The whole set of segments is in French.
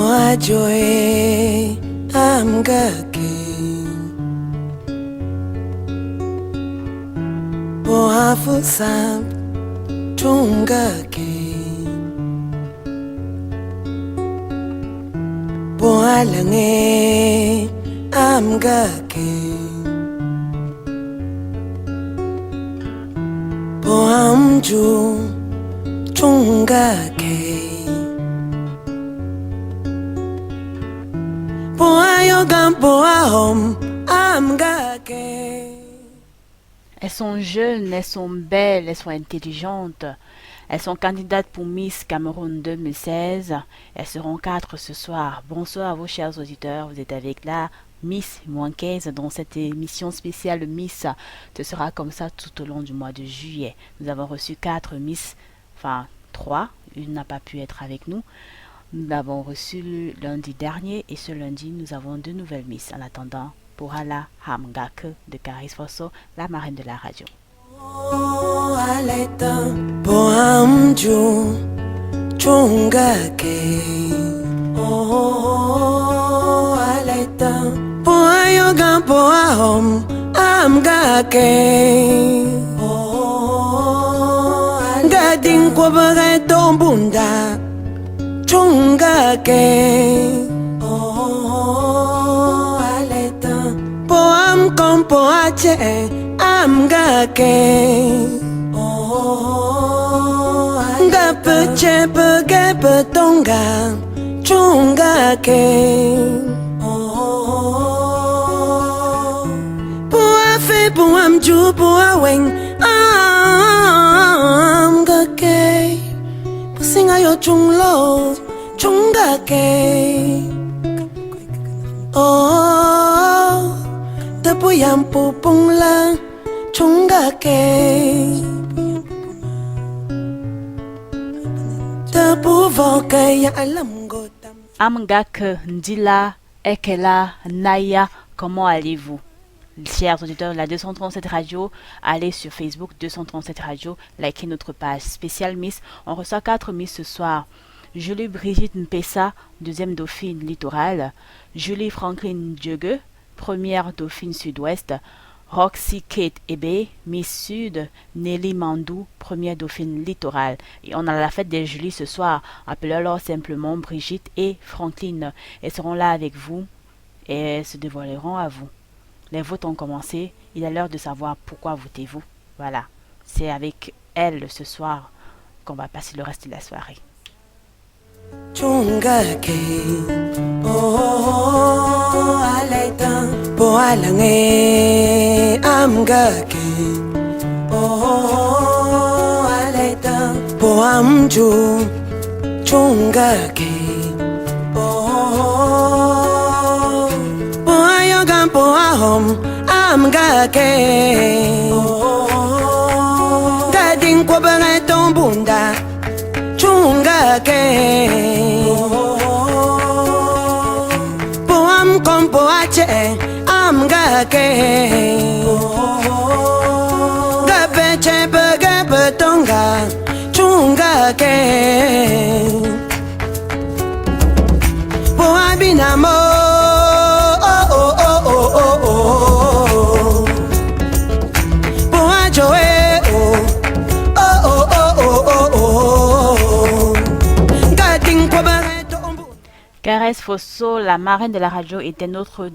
Boa joy, I'm gaki. Boa fusab, tungaki. Boa lange, I'm gaki. Boa mju, tungaki. Elles sont jeunes, elles sont belles, elles sont intelligentes. Elles sont candidates pour Miss Cameroun 2016. Elles seront 4 ce soir. Bonsoir à vos chers auditeurs. Vous êtes avec la Miss Mouankaise dans cette émission spéciale Miss. Ce sera comme ça tout au long du mois de juillet. Nous avons reçu 4 Miss, enfin 3. Une n'a pas pu être avec nous. Nous l'avons reçu le lundi dernier et ce lundi, nous avons 2 nouvelles Miss. En attendant, Porala Hamgak de Caris Fosso, la marraine de la radio. Chunga ke oh aleta poam kompo ache amga ke oh nga peche pege petonga chunga ke oh poa fe poam ju poa weng amga ke singa yo chunglo chunga ke oh tapuyam pupung lang chunga ke tapu voka ya alam gotam Amgak Ndila Ekela Naya, comment allez-vous? Chers auditeurs de la 237 Radio, allez sur Facebook 237 Radio, likez notre page spéciale Miss. On reçoit 4 Miss ce soir. Julie Brigitte Mpessa, deuxième dauphine littorale. Julie Franklin Diegue, première dauphine sud-ouest. Roxy Kate Ebe, Miss Sud. Nelly Mandou, première dauphine littorale. Et on a la fête des Julie ce soir. Appelez-leur simplement Brigitte et Franklin. Elles seront là avec vous et elles se dévoileront à vous. Les votes ont commencé, il est l'heure de savoir pourquoi votez-vous. Voilà, c'est avec elle ce soir qu'on va passer le reste de la soirée. Chungake oh aleta poalange amgake oh aleta poamju chungake oh poayogan poahom amgake oh gadin kwabare tombunda chunga ke poam kompo ache amga ke gabe chepe gabe tonga chunga ke poabinamo oh oh oh oh oh oh poajoe oh oh oh oh oh oh. Caresse Fosso, la marraine de la radio, était notre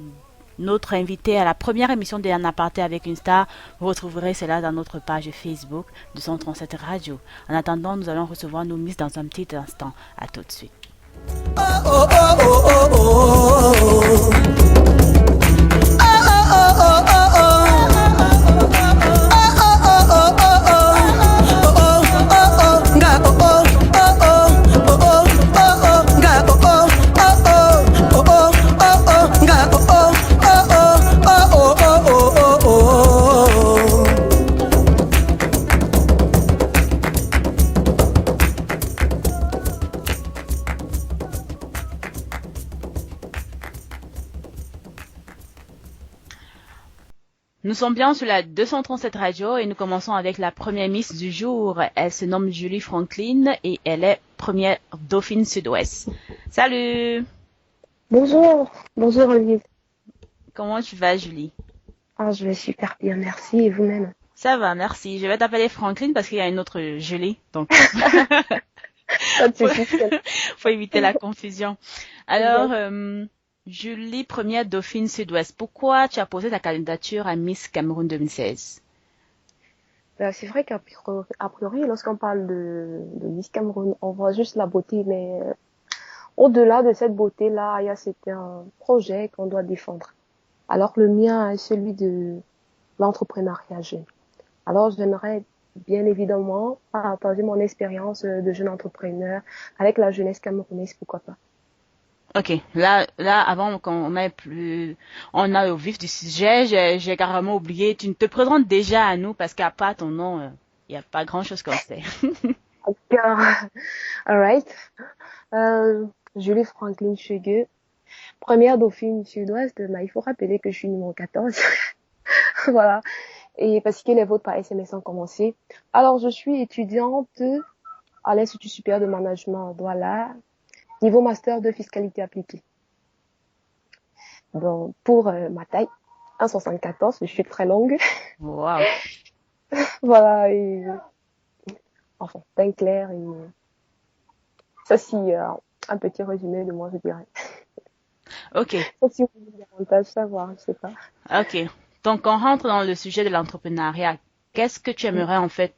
invitée à la première émission de En Aparté avec une star. Vous retrouverez cela dans notre page Facebook de 237 Radio. En attendant, nous allons recevoir nos Miss dans un petit instant. À tout de suite. Oh, oh, oh, oh, oh, oh, oh. Nous sommes bien sur la 237 Radio et nous commençons avec la première Miss du jour. Elle se nomme Julie Franklin et elle est première dauphine sud-ouest. Salut! Bonjour, bonjour Olivier. Comment tu vas, Julie? Ah, je vais super bien, merci. Et vous-même? Ça va, merci. Je vais t'appeler Franklin parce qu'il y a une autre Julie, donc Pas de faut, soucis, faut éviter la confusion. Alors, exact. Julie, première Dauphine Sud-Ouest, pourquoi tu as posé ta candidature à Miss Cameroun 2016? C'est vrai a priori, lorsqu'on parle de Miss Cameroun, on voit juste la beauté, mais au-delà de cette beauté-là, il y a c'était un projet qu'on doit défendre. Alors le mien est celui de l'entrepreneuriat jeune. Alors j'aimerais bien évidemment partager mon expérience de jeune entrepreneur avec la jeunesse camerounaise, pourquoi pas. Ok, là, avant on a au vif du sujet, j'ai carrément oublié. Tu ne te présentes déjà à nous parce qu'à part ton nom, il n'y a pas grand-chose qu'on sait. Car, alright. Euh, Julie Franklin Chegueux, première dauphine sud-ouest, il faut rappeler que je suis numéro 14. Voilà. Et parce que les votes par SMS ont commencé. Alors, je suis étudiante à l'Institut supérieur de management, voilà, niveau master de fiscalité appliquée. Donc, pour ma taille, 1,74, je suis très longue. Wow. Voilà, et enfin, teint clair. Et ça, si, un petit résumé de moi, je dirais. Ok, Sauf si vous voulez davantage savoir, je sais pas. ok. Donc, on rentre dans le sujet de l'entrepreneuriat. Qu'est-ce que tu aimerais en fait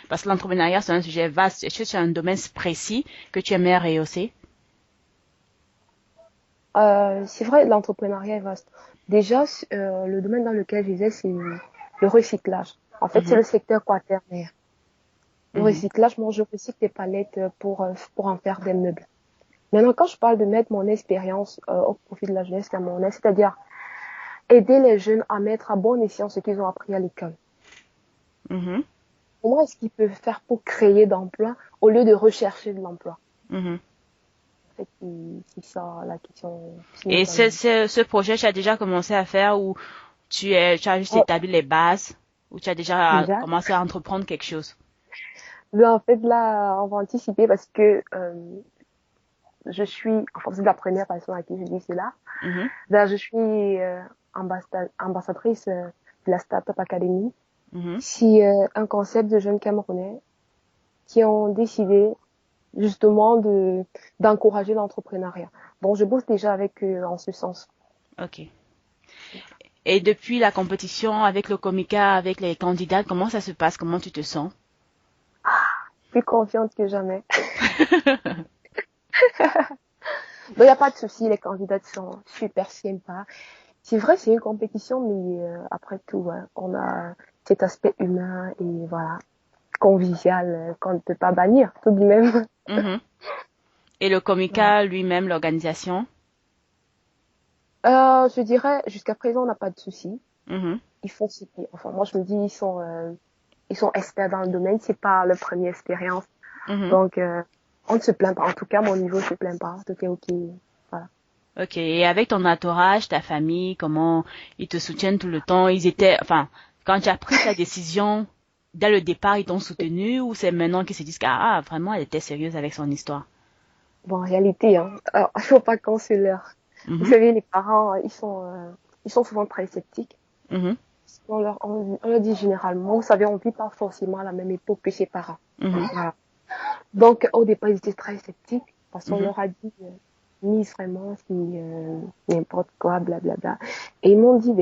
parce que l'entrepreneuriat c'est un sujet vaste. Est-ce que tu as un domaine précis que tu aimerais rehausser? C'est vrai, l'entrepreneuriat est vaste. Déjà, le domaine dans lequel je disais, c'est le recyclage. En fait, c'est Mhm, le secteur quaternaire. Le mhm, recyclage, moi, je recycle des palettes pour en faire des meubles. Maintenant, quand je parle de mettre mon expérience au profit de la jeunesse camerounaise, c'est-à-dire aider les jeunes à mettre à bon escient ce qu'ils ont appris à l'école. mhm, Comment est-ce qu'ils peuvent faire pour créer d'emplois au lieu de rechercher de l'emploi? mhm. En fait, c'est ça la question qui me Et donne. ce projet, tu as déjà commencé à faire ou tu as juste Oh, établi les bases ou tu as déjà déjà, commencé à entreprendre quelque chose? mais en fait, là, on va anticiper parce que enfin, c'est la première personne à qui je dis cela. Mhm, Là, je suis ambassadrice de la Startup Academy. mhm. C'est un concept de jeunes Camerounais qui ont décidé justement d'encourager l'entrepreneuriat. Donc, je bosse déjà avec eux en ce sens. Ok. Et depuis la compétition avec le Comica, avec les candidats, comment ça se passe? Comment tu te sens? Plus confiante que jamais. Donc, il n'y a pas de souci, les candidats sont super sympas. C'est vrai, c'est une compétition, mais après tout, hein, on a cet aspect humain et voilà, convivial qu'on ne peut pas bannir tout de même. Mhm. Et le Voilà. Comica lui-même, l'organisation? Je dirais, jusqu'à présent, on n'a pas de souci. Mhm, Ils font ce qui, enfin, moi, je me dis, ils sont experts dans le domaine. C'est pas leur première expérience. mhm. Donc, on ne se plaint pas. En tout cas, mon niveau se plaint pas. Tout est OK. Voilà. Ok. Et avec ton entourage, ta famille, comment ils te soutiennent tout le temps? Enfin, quand tu as pris ta décision, dès le départ, ils t'ont soutenu ou c'est maintenant qu'ils se disent ah, vraiment, elle était sérieuse avec son histoire? Bon, en réalité, hein, alors, faut pas qu'on se leurre. Vous Mhm, savez, les parents, ils sont souvent très sceptiques. mhm, On leur dit généralement, vous savez, on vit pas forcément à la même époque que ses parents. mhm, Voilà. Donc, au départ, ils étaient très sceptiques parce qu'on mhm, leur a dit, Miss, vraiment, c'est n'importe quoi, blablabla. Et ils m'ont dit,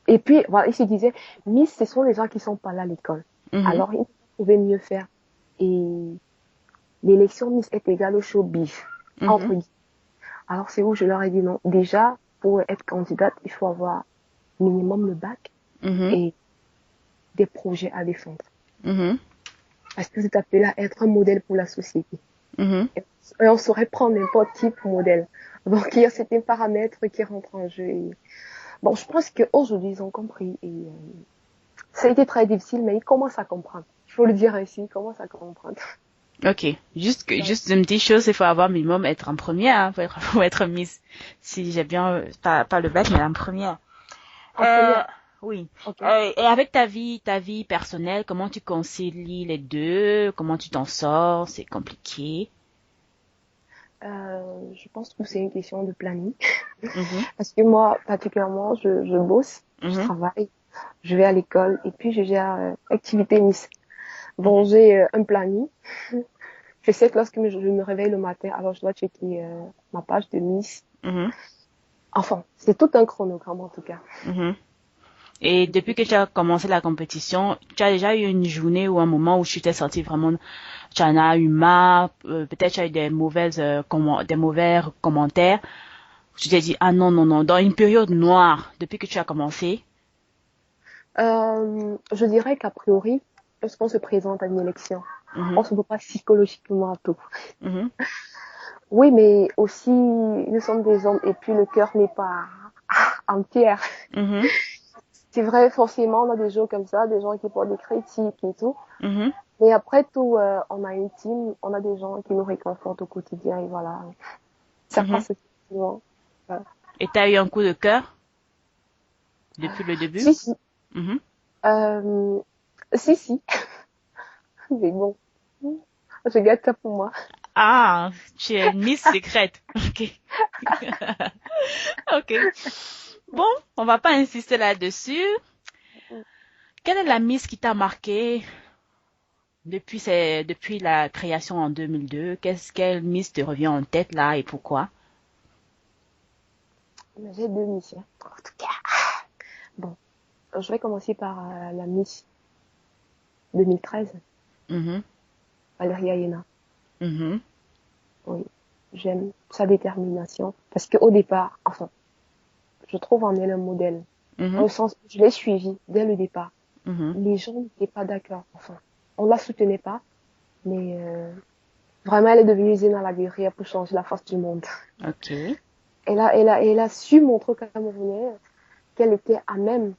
et puis, voilà, ils se disaient, Miss, ce sont les gens qui sont pas là à l'école. mhm, Alors, ils pouvaient mieux faire. Et l'élection Miss est égale au showbiz, entre mhm, guillemets. Alors, c'est où je leur ai dit non. Déjà, pour être candidate, il faut avoir minimum le bac mhm, et des projets à défendre. mhm, Parce que vous êtes appelé à être un modèle pour la société. mhm. Et on saurait prendre n'importe qui pour modèle. Donc, il y a certains paramètres qui rentrent en jeu. Et... Bon, je pense qu'aujourd'hui, ils ont compris. Et ça a été très difficile, mais ils commencent à comprendre. Il faut le dire ainsi, ils commencent à comprendre. Ok. Ouais. Juste une petite chose, il faut avoir minimum être en première, hein, pour être Miss. Si j'ai bien, pas le bac, mais en première. En Euh, première, oui. ok. Et avec ta vie personnelle, comment tu concilies les deux? Comment tu t'en sors? C'est compliqué. Je pense que c'est une question de planning. Mhm, Parce que moi, particulièrement, je bosse, je mhm, travaille, je vais à l'école et puis je gère activité Miss. Bon, mhm, j'ai un planning. Je sais que lorsque je me réveille le matin, alors je dois checker ma page de Miss. mhm, Enfin, c'est tout un chronogramme en tout cas. mhm. Et depuis que tu as commencé la compétition, tu as déjà eu une journée ou un moment où tu t'es senti vraiment, tu en as eu marre, peut-être tu as eu des mauvais commentaires. Tu t'es dit, ah non, non, non, dans une période noire, depuis que tu as commencé. Je dirais qu'a priori, lorsqu'on se présente à une élection, Mhm, on se prépare psychologiquement à tout. mhm, Oui, mais aussi, nous sommes des hommes et puis le cœur n'est pas entier. mhm, C'est vrai, forcément, on a des gens comme ça, des gens qui portent des critiques et tout. mhm, Mais après tout, on a une team, on a des gens qui nous réconfortent au quotidien et voilà. Ça mhm. passe effectivement. Voilà. Et tu as eu un coup de cœur depuis le début? Si, si. Mhm. Euh, si. Mais bon, je garde ça pour moi. Ah, tu es Miss Secrète. Ok. Ok. Bon, on va pas insister là-dessus. Quelle est la Miss qui t'a marqué depuis la création en 2002? Quelle Miss te revient en tête là et pourquoi? J'ai deux missions. En tout cas, bon, je vais commencer par la Miss 2013, Mhm, Valérie Ayena. mhm, Oui, j'aime sa détermination parce qu'au départ, enfin, je trouve en elle un modèle. Dans mhm, le sens, je l'ai suivie dès le départ. mhm. Les gens n'étaient pas d'accord. Enfin, on la soutenait pas, mais vraiment, elle est devenue Zéna la guerrière pour changer la face du monde. Ok. Elle a su montrer aux Camerounais qu'elle était à même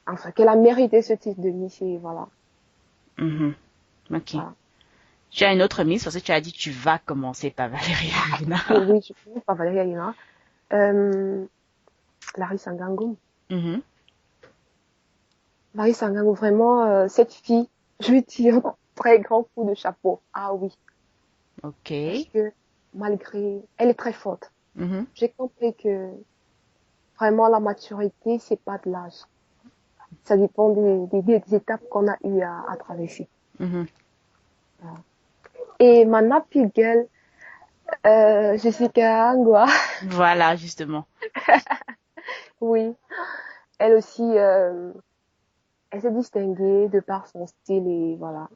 enfin, qu'elle a mérité ce titre de Miss et voilà. Mhm, ok. Voilà. Tu as une autre Miss parce que tu as dit tu vas commencer par Valérie Alina. Oui, je trouve pas Valérie Ayena. Euh, Larry Sangango. Mhm, Larry Sangango, vraiment, cette fille, je lui tire un très grand coup de chapeau. Ah oui. ok. Parce que, malgré, elle est très forte. Mhm, J'ai compris que, vraiment, la maturité, c'est pas de l'âge. Ça dépend des étapes qu'on a eu à traverser. mhm. Voilà. Et ma nappy girl, Jessica Angwa, Voilà, justement. oui, elle aussi, elle s'est distinguée de par son style et voilà.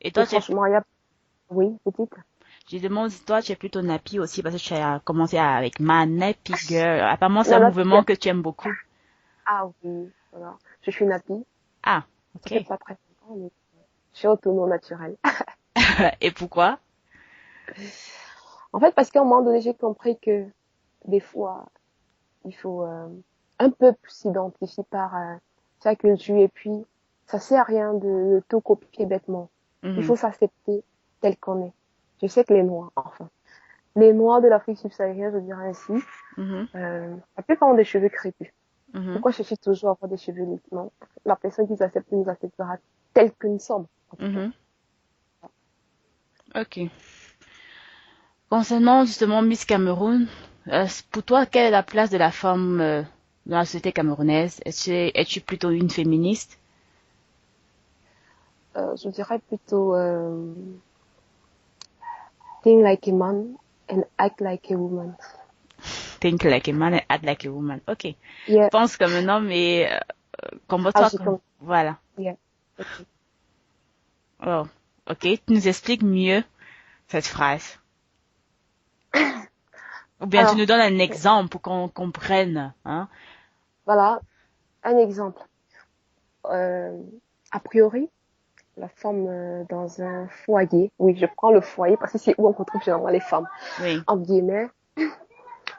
Et Et toi, franchement, il y a, oui, petite. je demande si toi, tu es plutôt nappy aussi parce que tu as commencé avec ma nappy girl. Apparemment, c'est un La nappy mouvement girl. que tu aimes beaucoup. Ah oui, voilà. Je suis nappy. Ah, Ça fait ok. pas très longtemps, mais je suis autonome naturel. Et pourquoi? En fait, parce qu'à un moment donné, j'ai compris que des fois, il faut un peu s'identifier par sa culture et puis ça sert à rien de tout copier bêtement. Il Mhm, faut s'accepter tel qu'on est. Je sais que les Noirs, enfin, les Noirs de l'Afrique subsaharienne, je dirais ainsi, mhm, la plupart ont des cheveux crépus. mhm, Pourquoi chercher toujours à avoir des cheveux lisses? Non. La personne qui nous accepte nous acceptera tel que nous sommes, en tout cas. mhm. Ok. Concernant justement Miss Cameroun, pour toi, quelle est la place de la femme dans la société camerounaise? Es-tu plutôt une féministe? Je dirais plutôt think like a man and act like a woman. Think like a man and act like a woman. Ok. Yeah, Pense comme un homme et comporte-toi agis comme... comme, Voilà. yeah. Ok. Oh, ok. Tu nous expliques mieux cette phrase. Ou bien tu nous Alors, donnes un exemple pour qu'on comprenne, hein? voilà, un exemple. Euh, a priori, la femme dans un foyer, oui, je prends le foyer parce que c'est où on retrouve généralement les femmes, Oui. en guillemets,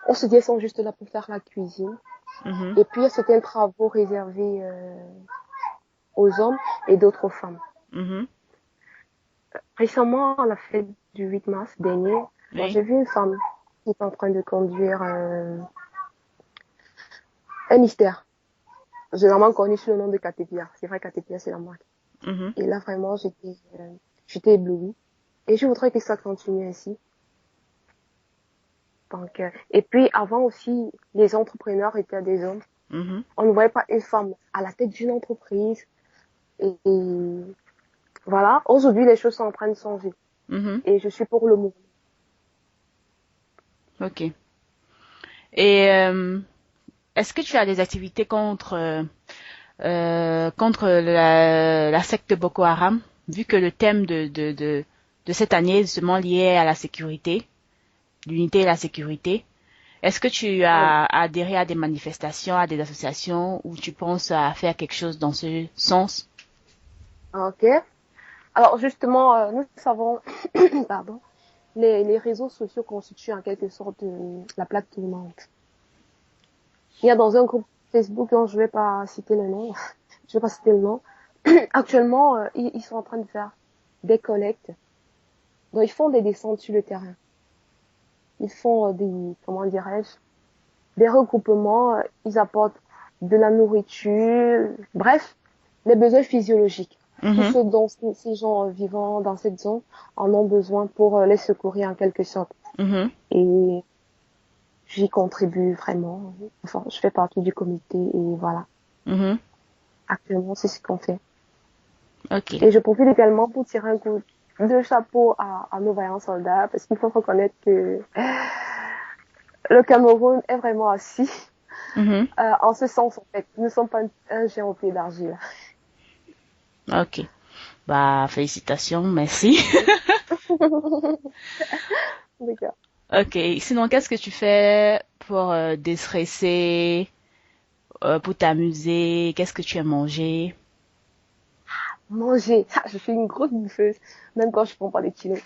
on se dit elles sont juste là pour faire la cuisine. Mhm, Et puis, il y a certains travaux réservés aux hommes et d'autres aux femmes. mhm, Récemment, à la fête du 8 mars dernier, bon, oui. j'ai vu une femme qui est en train de conduire un mystère, généralement connu sous le nom de Caterpillar. C'est vrai, Caterpillar, c'est la marque. Mhm, Et là, vraiment, j'étais éblouie. Et je voudrais que ça continue ainsi. Donc, et puis avant aussi, les entrepreneurs étaient des hommes. On ne voyait pas une femme à la tête d'une entreprise. Et voilà, aujourd'hui, les choses sont en train de changer. Et je suis pour le mouvement. Ok. Et est-ce que tu as des activités contre la secte Boko Haram, vu que le thème de cette année est justement lié à la sécurité, l'unité et la sécurité? Est-ce que tu as adhéré à des manifestations, à des associations, où tu penses à faire quelque chose dans ce sens? Ok. Alors justement, nous savons, pardon, les réseaux sociaux constituent en quelque sorte la plaque tournante. Il y a dans un groupe Facebook dont je vais pas citer le nom, Actuellement, ils sont en train de faire des collectes. Donc ils font des descentes sur le terrain. Ils font des regroupements, ils apportent de la nourriture, bref, les besoins physiologiques. Tous ceux dont ces gens vivant dans cette zone en ont besoin pour les secourir en quelque sorte. Et j'y contribue vraiment. Enfin, je fais partie du comité et voilà. Actuellement, c'est ce qu'on fait. Okay. Et je profite également pour tirer un coup de chapeau à nos vaillants soldats parce qu'il faut reconnaître que le Cameroun est vraiment assis. En ce sens, en fait, nous ne sommes pas un géant au pied d'argile. Ok. Bah, félicitations, merci. D'accord. Ok. Sinon, qu'est-ce que tu fais pour déstresser, pour t'amuser? Qu'est-ce que tu aimes manger? Manger. Je suis une grosse bouffeuse, même quand je prends pas des kilos.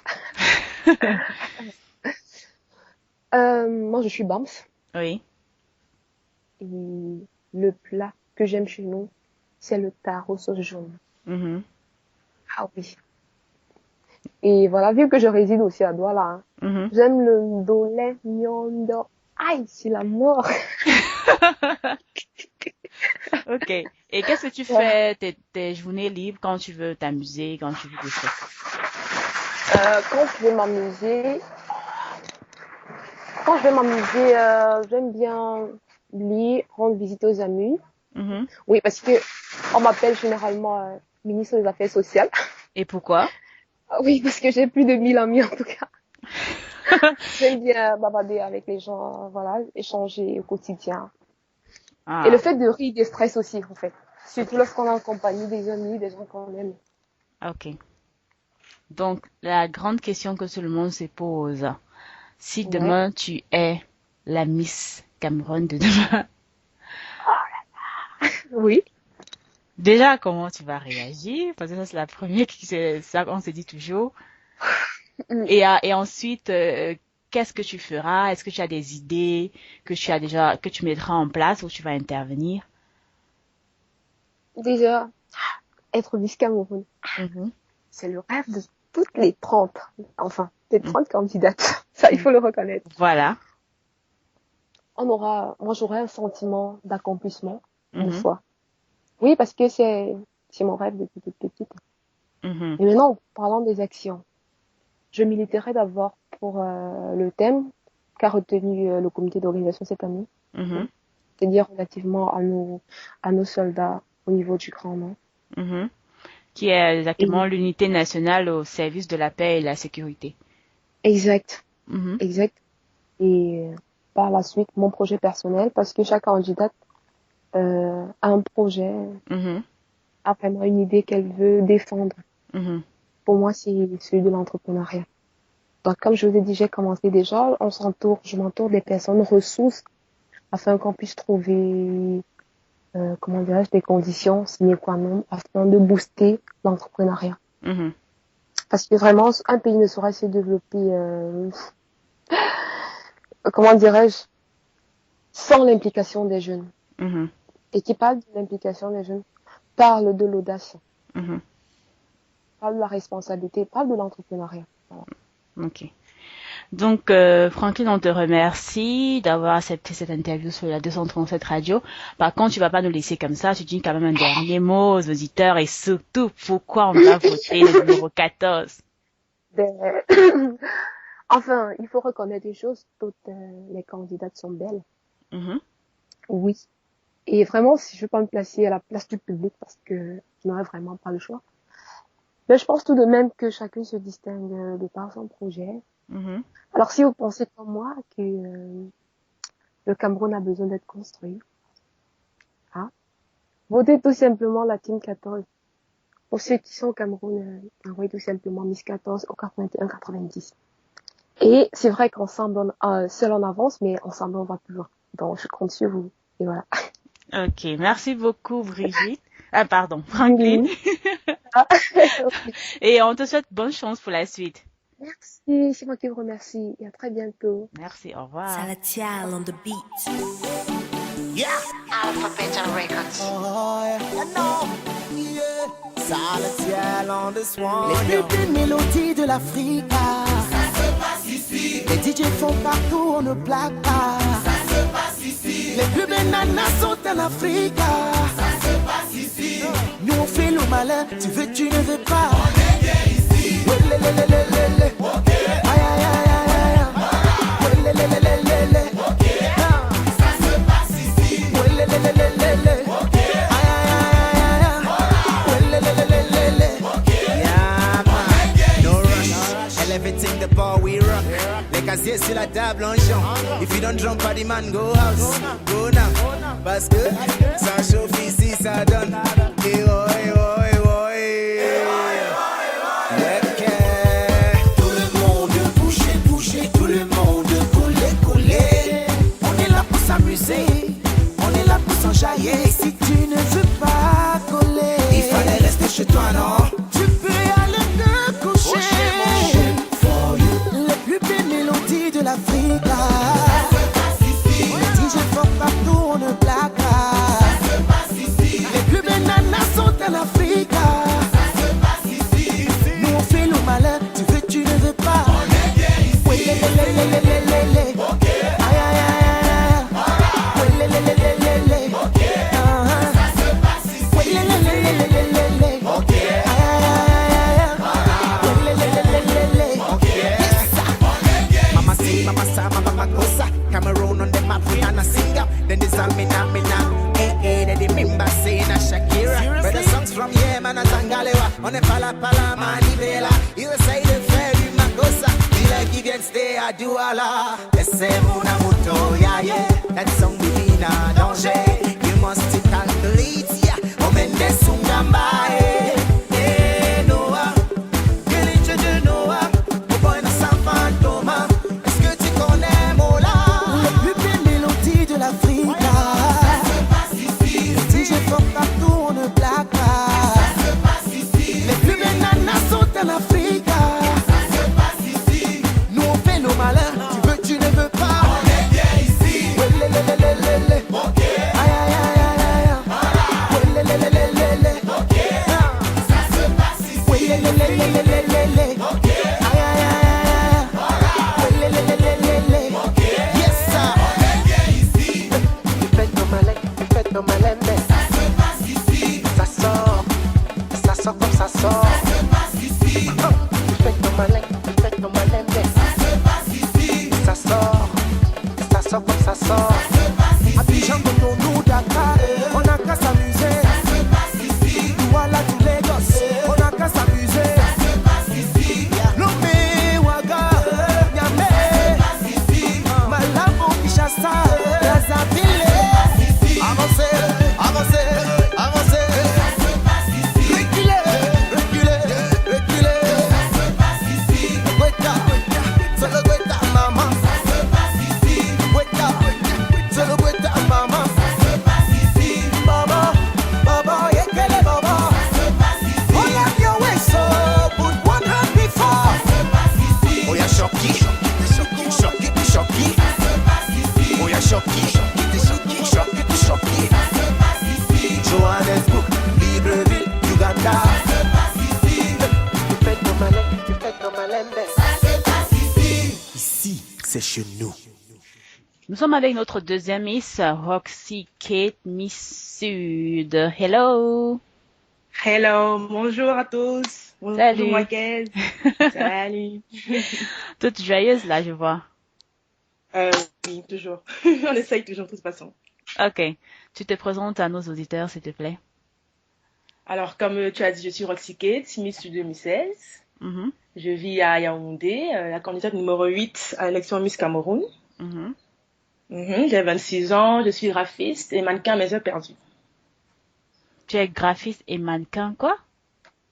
Moi, je suis Bams. Oui. Et le plat que j'aime chez nous, c'est le taro sauce jaune. Ah oui. Et voilà, vu que je réside aussi à Douala, j'aime le ndolé nyondo. Aïe, c'est la mort. Ok. Et qu'est-ce que tu fais tes journées libres quand tu veux t'amuser, quand tu veux déstresser? Quand je vais m'amuser, j'aime bien lire, rendre visite aux amis. Oui, parce que on m'appelle généralement ministre des Affaires sociales. Et pourquoi? Oui, parce que j'ai plus de 1000 amis en tout cas. J'aime bien bavarder avec les gens, voilà, échanger au quotidien. Et le fait de rire déstresse aussi, en fait. Surtout lorsqu'on est en compagnie des amis, des gens qu'on aime. Ok. Donc, la grande question que tout le monde se pose, si demain tu es la Miss Cameroun de demain, oui. Déjà, comment tu vas réagir? Parce que ça, c'est la première c'est ça qu'on se dit toujours. Et ensuite, qu'est-ce que tu feras? Est-ce que tu as des idées que tu mettras en place ou tu vas intervenir? Déjà, être Miss Cameroun, c'est le rêve de toutes les 30, enfin, des 30 candidates. Ça, il faut le reconnaître. Voilà. Moi, j'aurai un sentiment d'accomplissement, une fois. Oui, parce que c'est mon rêve depuis toute petite. Et maintenant, parlant des actions, je militerai d'abord pour le thème qu'a retenu le comité d'organisation cette année, c'est-à-dire relativement à nos soldats au niveau du Grand Nord. Qui est exactement l'unité nationale au service de la paix et de la sécurité. Exact. Exact. Et par la suite, mon projet personnel, parce que chaque candidate a un projet, a vraiment une idée qu'elle veut défendre. Pour moi, c'est celui de l'entrepreneuriat. Donc, comme je vous ai dit, j'ai commencé déjà, je m'entoure des personnes ressources afin qu'on puisse trouver, des conditions sine qua non afin de booster l'entrepreneuriat. Parce que vraiment, un pays ne saurait se développer, sans l'implication des jeunes. Et qui parle de l'implication des jeunes, parle de l'audace, parle de la responsabilité, parle de l'entrepreneuriat. Voilà. Ok. Donc, Franklin, on te remercie d'avoir accepté cette interview sur la 237 radio. Par contre, tu vas pas nous laisser comme ça. Tu dis quand même un dernier mot aux auditeurs et surtout pourquoi on va voter le numéro 14. Enfin, il faut reconnaître une chose, toutes les candidates sont belles. Mhm. Oui. Et vraiment, si je peux pas me placer à la place du public parce que je n'aurais vraiment pas le choix. Mais je pense tout de même que chacun se distingue de par son projet. Mhm. Alors, si vous pensez comme moi que le Cameroun a besoin d'être construit, hein, votez tout simplement la team 14. Pour ceux qui sont au Cameroun, envoyez tout simplement Miss 14 au 81-90. Et c'est vrai qu'ensemble, seul on avance, mais ensemble on va plus loin. Donc, je compte sur vous. Et voilà. Ok, merci beaucoup Brigitte. Ah pardon, Franklin. Oui. Ah, ok. Et on te souhaite bonne chance pour la suite. Merci, c'est moi qui vous remercie. Et à très bientôt. Merci, au revoir. Salatiel on the beat. Yeah. Alphabet Records. Oh, yeah. You know. Yeah. Salatiel on this one. Les plus belles mélodies de l'Afrique. Ça se passe ici. Les DJ font partout, on ne blague pas. Ça se passe ici. Les plus belles nanas sont en Afrique. Ça se passe ici. Nous on fait le malin, tu veux, tu ne veux pas. On est bien ici. Ok. Aïe aïe aïe aïe aïe. Ok. Ça se passe ici. Ok. Aïe aïe aïe aïe. Yeah, man. No rush. Elevating the bar, we rock. Les casiers sur la table, on chante. If you don't jump at the man, go house. Go now. Parce que ça chauffe ici, ça donne. Et oh, et oh, et oh, et ok. Tout le monde bouger, bouger. Tout le monde couler, couler. On est là pour s'amuser. On est là pour s'enjailler. Si tu ne veux pas coller, il fallait rester chez toi, non? Tu peux aller te coucher. Les plus belles mélodies de l'Afrique. Ça se passe ici. Les DJ font partout, on ne blague pas. Ça se passe ici. Les plus belles nanas sont en Afrique. Ça se passe ici. Nous on fait le malin, tu veux, tu ne veux pas. On est bien ici. Oui, les. Ok. Aïe aïe aïe aïe. Oui, les. Ok. Ça se passe ici. Oui, les. Ok. Aïe aïe aïe aïe. Ok. Mama say, mama sa, mama gosa. Cameroon on the map, Rihanna singer. Then there's Amina, then the member saying a Shakira. But the songs from Yemen and Zangalewa. On the pala manivela. You say the ferry magosa. Be like you can stay a duala. Ese muna muto, yeah. That song we mean a danger. You must take and lead, yeah. Omende sungamba, Noah. Gelinche de Noah. Boy na San Fantoma. Est-ce que tu connais Mola? Les plus belles mélodies de l'Afrique. Ça se passe ici. Les DJ font partout, on ne blague pas. Ça se passe ici. Les plus belles nanas sont en Afrique. Ça se passe ici. Nous on fait nos malins, tu veux, tu ne veux pas. On est bien ici. Ok. Aïe aïe aïe aïe aïe. Ok. Ça se passe ici. Ok. Aïe aïe aïe aïe. Ok. Yes sir. On est bien ici. Tu fais ton malin, mais ça se passe ici. Ça sort comme ça sort. Ça se passe ici. Tu fais ton malin, mais ça se passe ici. Ça sort comme ça sort. Abidjan, Cotonou, Dakar, on a qu'à s'amuser. Ça se passe ici. Douala, tous les gosses, on a qu'à s'amuser. Ça se passe ici. Lomé, Ouaga, Niamey, ça se passe ici. Malabo, Kinshasa, Brazzaville. Avancez, avancez, avancez. Ça se passe ici. Reculez, reculez, reculez. Ça se passe ici. Weta, c'est le Weta, maman. Ça se passe ici. Weta, c'est le Weta, maman. Ça se passe ici. Baba, baba, yekele baba. Ça se passe ici. Hold up your waist, so put one hand before. Ça se passe ici. Oh ya shoki, shoki, shoki, shoki. Ça se passe ici. Oh ya shoki, shoki, shoki, shoki, shoki. Ça se passe ici. Johannesburg, Libreville, Uganda. Ça se passe ici. Tu fais ton malin, mais ça se passe ici. Ici, c'est chez nous. Nous sommes avec notre deuxième Miss, Roxy Kate, Miss Sud. Hello. Hello, bonjour à tous. Bonjour Salut. Marquez. Salut. Toute joyeuse là, je vois. Oui, toujours. On essaye toujours de toute façon. Ok. Tu te présentes à nos auditeurs, s'il te plaît. Alors, comme tu as dit, je suis Roxy Kate, Miss 2016. Mhm, Je vis à Yaoundé, la candidate numéro 8 à l'élection Miss Cameroun. mhm. J'ai 26 ans, je suis graphiste et mannequin à mes heures perdues. Tu es graphiste et mannequin, quoi?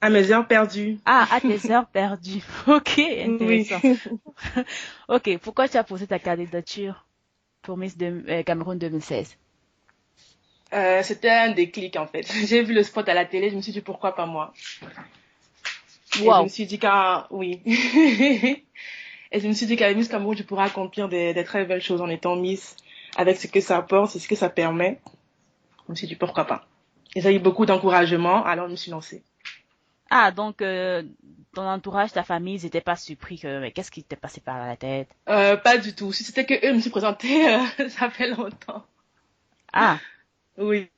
À mes heures perdues. Ah, à tes heures perdues. Ok, Oui. intéressant. Ok, pourquoi tu as posé ta candidature pour Miss Cameroun 2016? C'était un déclic en fait. J'ai vu le spot à la télé, je me suis dit pourquoi pas moi. Et je me Wow. suis dit oui. Et je me suis dit qu'avec Miss Cameroun, je pourrais accomplir des très belles choses en étant Miss, avec ce que ça apporte et ce que ça permet. Je me suis dit pourquoi pas. Et j'ai eu beaucoup d'encouragement, alors je me suis lancée. Ah, donc ton entourage, ta famille, ils n'étaient pas surpris que mais qu'est-ce qui t'est passé par la tête? Pas du tout. Si c'était que eux me sont présentés, ça fait longtemps. Ah, Oui,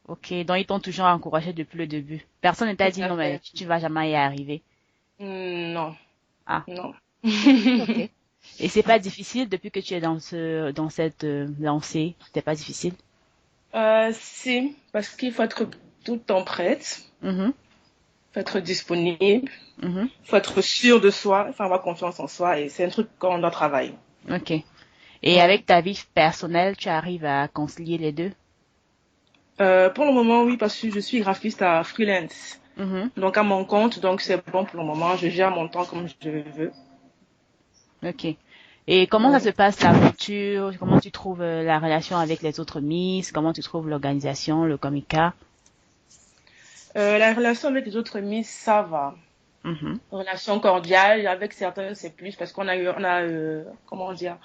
ok. Donc ils t'ont toujours encouragé depuis le début. Personne ne t'a tout dit à non mais fait. tu vas jamais y arriver. Non, Ah, non. ok. Et c'est pas difficile depuis que tu es dans cette lancée, c'est pas difficile. Si, parce qu'il faut être tout le temps prête, Mhm, faut être disponible, mhm. faut être sûr de soi, faut avoir confiance en soi et c'est un truc qu'on doit travailler. Ok. Et Ouais. avec ta vie personnelle, tu arrives à concilier les deux? Pour le moment, oui, parce que je suis graphiste à freelance. Mhm, Donc à mon compte, donc c'est bon pour le moment, je gère mon temps comme je veux. ok. Et comment ça Ouais. se passe l'aventure? Comment tu trouves la relation avec les autres Miss? Comment tu trouves l'organisation, le comica? La relation avec les autres Miss, ça va. Mhm, Relation cordiale, avec certains c'est plus parce comment dire,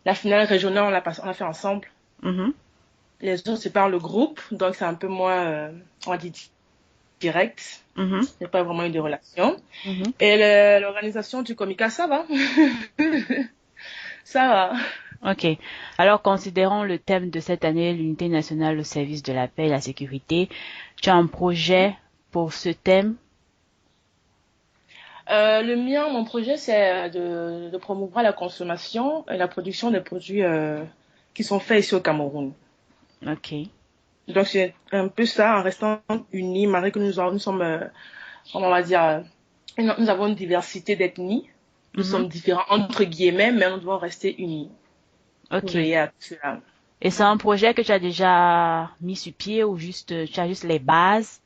la finale régionale on l'a fait ensemble. mhm, Les autres c'est par le groupe, donc c'est un peu moins, on va dire direct. mhm, Il n'y a pas vraiment eu de relation. mhm. Et l'organisation du Comica, ça va. Ça va. Ok. Alors, considérant le thème de cette année, l'unité nationale au service de la paix et la sécurité, tu as un projet pour ce thème? Mon projet, c'est de promouvoir la consommation et la production des produits qui sont faits ici au Cameroun. Ok. Donc, c'est un peu ça, en restant unis, malgré que nous sommes, comment on va dire, nous avons une diversité d'ethnies. Nous Mhm. sommes différents entre guillemets, mais nous devons rester unis pour Ok. veiller à tout cela. Et c'est un projet que tu as déjà mis sur pied ou juste, tu as juste les bases?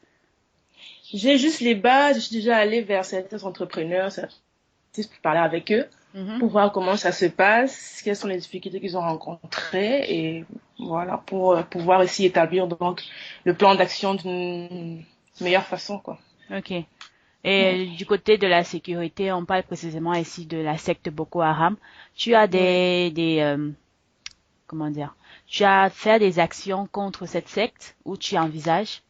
J'ai juste les bases, je suis déjà allée vers certains entrepreneurs, certains pour parler avec eux, Mhm. pour voir comment ça se passe, quelles sont les difficultés qu'ils ont rencontrées et voilà, pour pouvoir aussi établir donc le plan d'action d'une meilleure façon, quoi. Ok. Et du côté de la sécurité, on parle précisément ici de la secte Boko Haram. Tu as Oui. comment dire, tu as fait des actions contre cette secte ou tu envisages?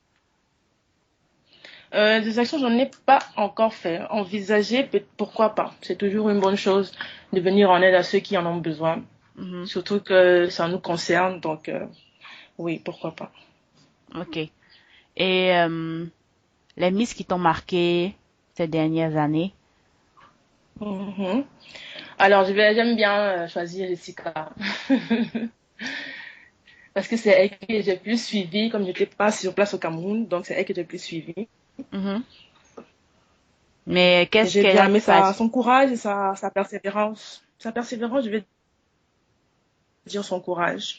Des actions, j'en ai pas encore fait. Envisager, pourquoi pas. C'est toujours une bonne chose de venir en aide à ceux qui en ont besoin. Mhm. Surtout que ça nous concerne, donc oui, pourquoi pas. Ok. Et les Miss qui t'ont marqué ces dernières années? Mhm. Alors, j'aime bien choisir Jessica. Parce que c'est elle que j'ai plus suivie, comme j'étais pas sur place au Cameroun, donc c'est elle que j'ai plus suivie. Mhm. Mais Et qu'est-ce j'ai qu'elle bien a aimé pas... son courage et sa persévérance. Sa persévérance, je vais dire son courage.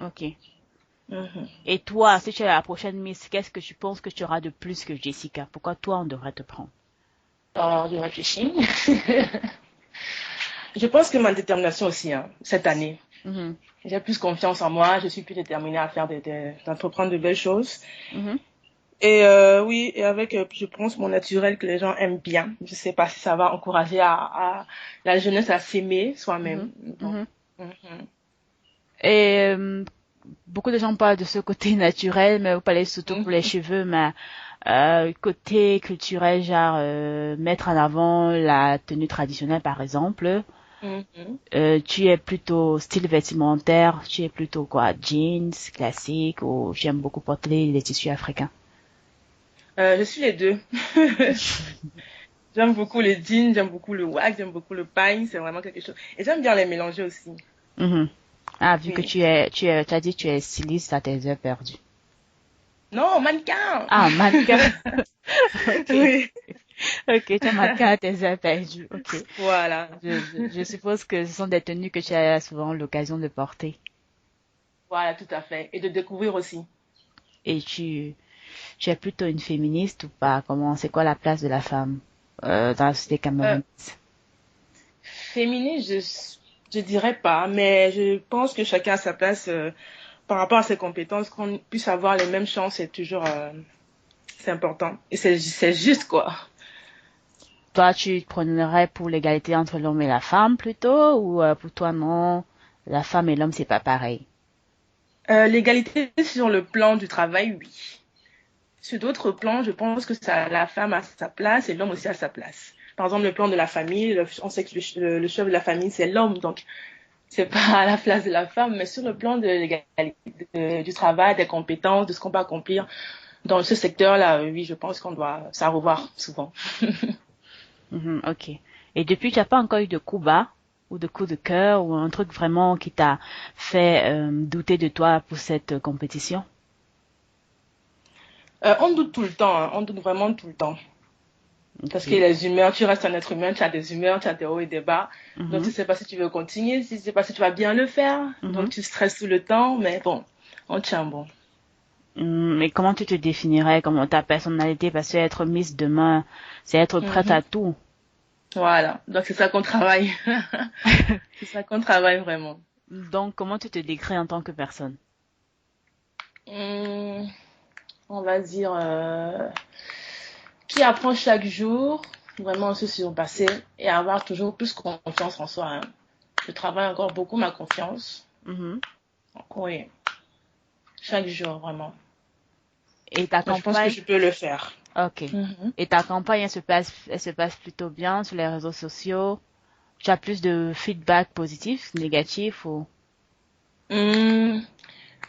Ok. Mhm. Et toi, si tu es la prochaine Miss, qu'est-ce que tu penses que tu auras de plus que Jessica? Pourquoi toi, on devrait te prendre? Alors, je réfléchis. Je pense que ma détermination aussi, hein, cette année. Mhm. J'ai plus confiance en moi, je suis plus déterminée à faire d'entreprendre de belles choses. Mhm. Et oui, et avec, je pense, mon naturel que les gens aiment bien. Je sais pas si ça va encourager à la jeunesse à s'aimer soi-même. Mhm. Donc, Mhm. mhm. Et beaucoup de gens parlent de ce côté naturel, mais vous parlez surtout pour les Mhm. cheveux, mais côté culturel, genre mettre en avant la tenue traditionnelle, par exemple. Mhm. Tu es plutôt style vestimentaire, tu es plutôt quoi, jeans, classique, ou j'aime beaucoup porter les tissus africains. Je suis les deux. J'aime beaucoup le jean, j'aime beaucoup le wax, j'aime beaucoup le pagne, c'est vraiment quelque chose. Et j'aime bien les mélanger aussi. Mhm. Ah, vu que Oui. tu as dit que tu es styliste à tes heures perdues. Non, mannequin! Ah, mannequin. Ok. Oui, Ok, tu es mannequin à tes heures perdues. Ok. voilà. Je suppose que ce sont des tenues que tu as souvent l'occasion de porter. Voilà, tout à fait. Et de découvrir aussi. Et tu es plutôt une féministe ou pas? C'est quoi la place de la femme, dans la société Euh, camerounaise? Féministe, je dirais pas, mais je pense que chacun a sa place par rapport à ses compétences, qu'on puisse avoir les mêmes chances, c'est toujours, c'est important. Et c'est juste, quoi. Toi, tu prônerais pour l'égalité entre l'homme et la femme plutôt, ou pour toi, non, la femme et l'homme, c'est pas pareil? L'égalité sur le plan du travail, oui. Sur d'autres plans, je pense que la femme a sa place et l'homme aussi a sa place. Par exemple, le plan de la famille, on sait que le chef de la famille, c'est l'homme, donc c'est pas à la place de la femme, mais sur le plan de l'égalité, du travail, des compétences, de ce qu'on peut accomplir dans ce secteur-là, oui, je pense qu'on doit ça revoir souvent. Mhm, ok. Et depuis, tu n'as pas encore eu de coup bas ou de coup de cœur ou un truc vraiment qui t'a fait douter de toi pour cette compétition? On doute tout le temps, hein, on doute vraiment tout le temps. Parce que Ok. les humeurs, tu restes un être humain, tu as des humeurs, tu as des hauts et des bas. Donc, tu Mhm, sais pas si tu veux continuer, tu sais pas si tu vas bien le faire. mhm. Donc, tu stresses tout le temps, mais bon, on tient bon. Mais comment tu te définirais, comment ta personnalité, parce que être Miss demain, c'est être prête Mhm. à tout. Voilà. Donc, c'est ça qu'on travaille. C'est ça qu'on travaille vraiment. Donc, comment tu te décris en tant que personne? Hum, on va dire, qui apprend chaque jour, vraiment se surpasser et avoir toujours plus confiance en soi, hein. Je travaille encore beaucoup ma confiance. Mhm. Oui, chaque jour, vraiment. Et ta Mais je pense que campagne? je peux le faire. Ok. Mhm. Et ta campagne, elle se passe plutôt bien sur les réseaux sociaux. Tu as plus de feedback positif, négatif ou... Hum,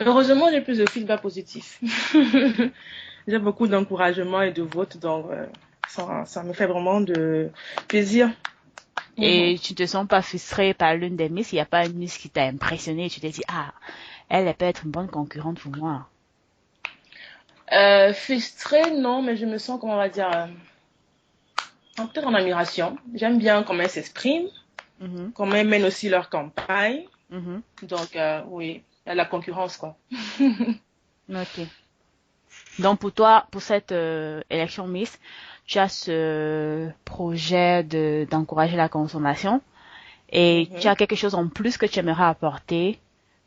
heureusement, j'ai plus de feedback positif. J'ai beaucoup d'encouragement et de votes, donc ça me fait vraiment de plaisir. Mhm. Et tu te sens pas frustré par l'une des Miss, il n'y a pas une Miss qui t'a impressionné et tu t'es dit, ah, elle peut être une bonne concurrente pour moi. Frustrée, non, mais je me sens, comment on va dire, peut-être en admiration. J'aime bien comment elles s'expriment, Mhm, comment elles mènent aussi leur campagne. mhm. Donc, oui, il y a la concurrence, quoi. Ok. Donc pour toi, pour cette élection Miss, tu as ce projet d'encourager la consommation et tu Mhm. as quelque chose en plus que tu aimerais apporter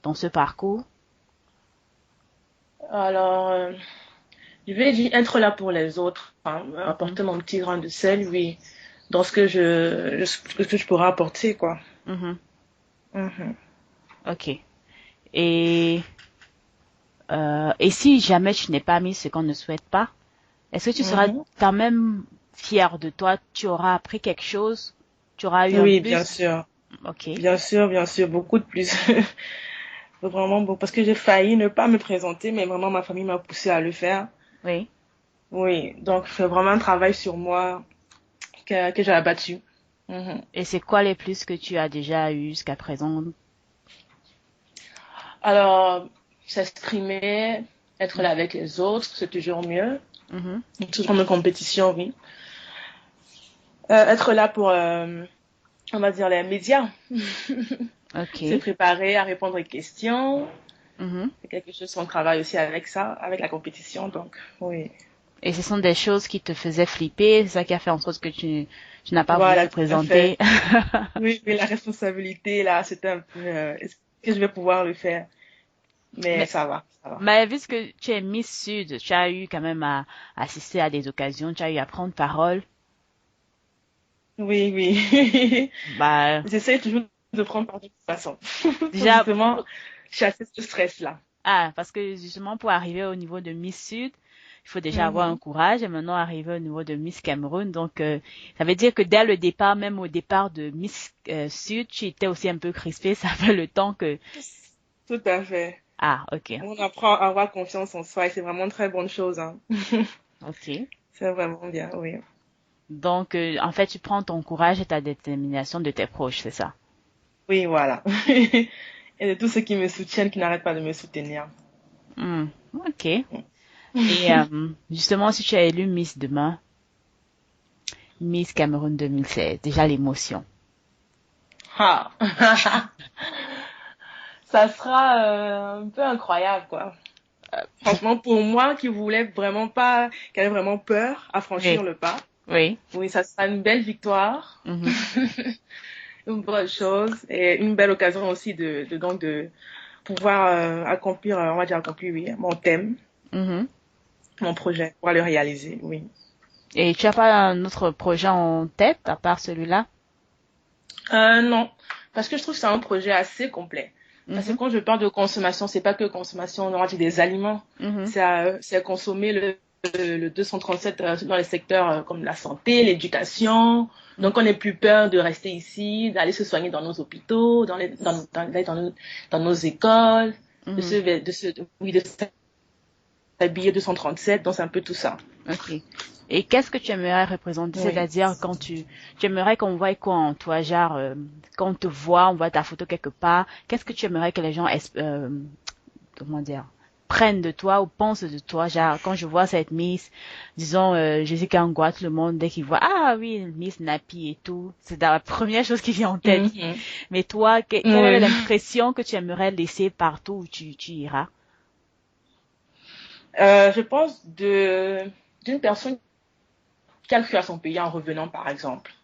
dans ce parcours. Alors, je vais dire être là pour les autres, hein, Mhm, apporter mon petit grain de sel, oui, dans ce que ce que je pourrais apporter, quoi. mhm. Mhm. Ok. Et et si jamais tu n'es pas mis ce qu'on ne souhaite pas, est-ce que tu seras Mhm. quand même fier de toi? Tu auras appris quelque chose? Tu auras eu un Oui, bien plus? sûr. Ok. Bien sûr, beaucoup de plus. Vraiment beaucoup. Parce que j'ai failli ne pas me présenter, mais vraiment ma famille m'a poussé à le faire. Oui. Oui, donc c'est vraiment un travail sur moi que j'ai abattu. Mhm. Et c'est quoi les plus que tu as déjà eu jusqu'à présent? Alors, s'exprimer, être là avec les autres, c'est toujours mieux. Mhm. Toujours une compétition, oui. Être là pour, on va dire, les médias. Se Ok. préparer à répondre aux questions. Mhm. C'est quelque chose qu'on travaille aussi avec ça, avec la compétition. Donc, oui. Et ce sont des choses qui te faisaient flipper, c'est ça qui a fait en sorte que tu n'as pas voulu te Voilà, tout à fait. présenter. Oui, mais la responsabilité, là, c'était un peu, est-ce que je vais pouvoir le faire? Mais Mais, ça va, ça va. mais vu que tu es Miss Sud, tu as eu quand même à assister à des occasions, tu as eu à prendre parole. Oui, oui. Bah, J'essaie toujours de prendre part de toute façon. Pour déjà, justement chasser ce stress-là. parce que justement pour arriver au niveau de Miss Sud, il faut déjà avoir un Mhm. courage et maintenant arriver au niveau de Miss Cameroun. Donc, ça veut dire que dès le départ, même au départ de Miss Sud, tu étais aussi un peu crispée. Ça fait le temps que... Tout à fait. Ah, ok, On apprend à avoir confiance en soi et c'est vraiment une très bonne chose, hein. ok. C'est vraiment bien, oui. Donc, en fait, tu prends ton courage et ta détermination de tes proches, c'est ça? Oui, voilà. Et de tous ceux qui me soutiennent, qui n'arrêtent pas de me soutenir. Ok. Et justement, si tu as élu Miss demain, Miss Cameroun 2016, déjà l'émotion. Ah. Ça sera un peu incroyable, quoi. Franchement, pour moi qui voulais vraiment pas, qui avait vraiment peur à franchir le pas. Oui. Oui, ça sera une belle victoire. Une bonne chose et une belle occasion aussi de pouvoir accomplir, on va dire accomplir, oui, mon thème, mon projet, pouvoir le réaliser, oui. Et tu as pas un autre projet en tête à part celui-là? Non, parce que je trouve que c'est un projet assez complet. Parce que quand je parle de consommation, c'est pas que consommation, on va dire des aliments. C'est consommer le 237 dans les secteurs comme la santé, l'éducation. Donc, on n'est plus peur de rester ici, d'aller se soigner dans nos hôpitaux, dans nos écoles, de s'habiller 237. Donc, c'est un peu tout ça. Ok. Et qu'est-ce que tu aimerais représenter? Oui. C'est-à-dire, quand tu aimerais qu'on voit quoi en toi, genre, quand on te voit, on voit ta photo quelque part, qu'est-ce que tu aimerais que les gens, prennent de toi ou pensent de toi? Genre, quand je vois cette Miss, disons, Jessica Angoua, tout le monde, dès qu'ils voient, ah oui, Miss Napi et tout, c'est la première chose qui vient en tête. Mais toi, quelle est l'impression que tu aimerais laisser partout où tu iras? Je pense d'une personne qui a cru à son pays en revenant, par exemple.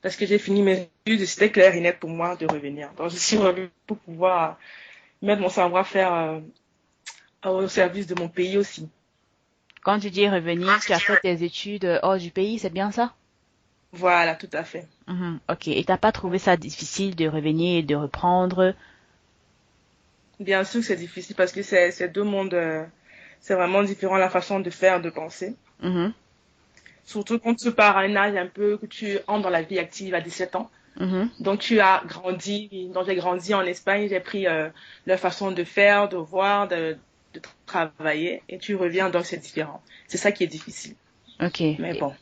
Parce que j'ai fini mes études et c'était clair et net pour moi de revenir. Donc, je suis revenue pour pouvoir mettre mon savoir-faire au service de mon pays aussi. Quand tu dis revenir, tu as fait tes études hors du pays, c'est bien ça? Voilà, tout à fait. Ok. Et t'as pas trouvé ça difficile de revenir et de reprendre? Bien sûr que c'est difficile parce que c'est deux mondes, c'est vraiment différent la façon de faire, de penser. Surtout quand tu pars à un âge un peu que tu entres dans la vie active à 17 ans. Donc tu as grandi, donc j'ai grandi en Espagne, j'ai pris leur façon de faire, de voir, de travailler et tu reviens, donc c'est différent. C'est ça qui est difficile. Ok. Mais bon.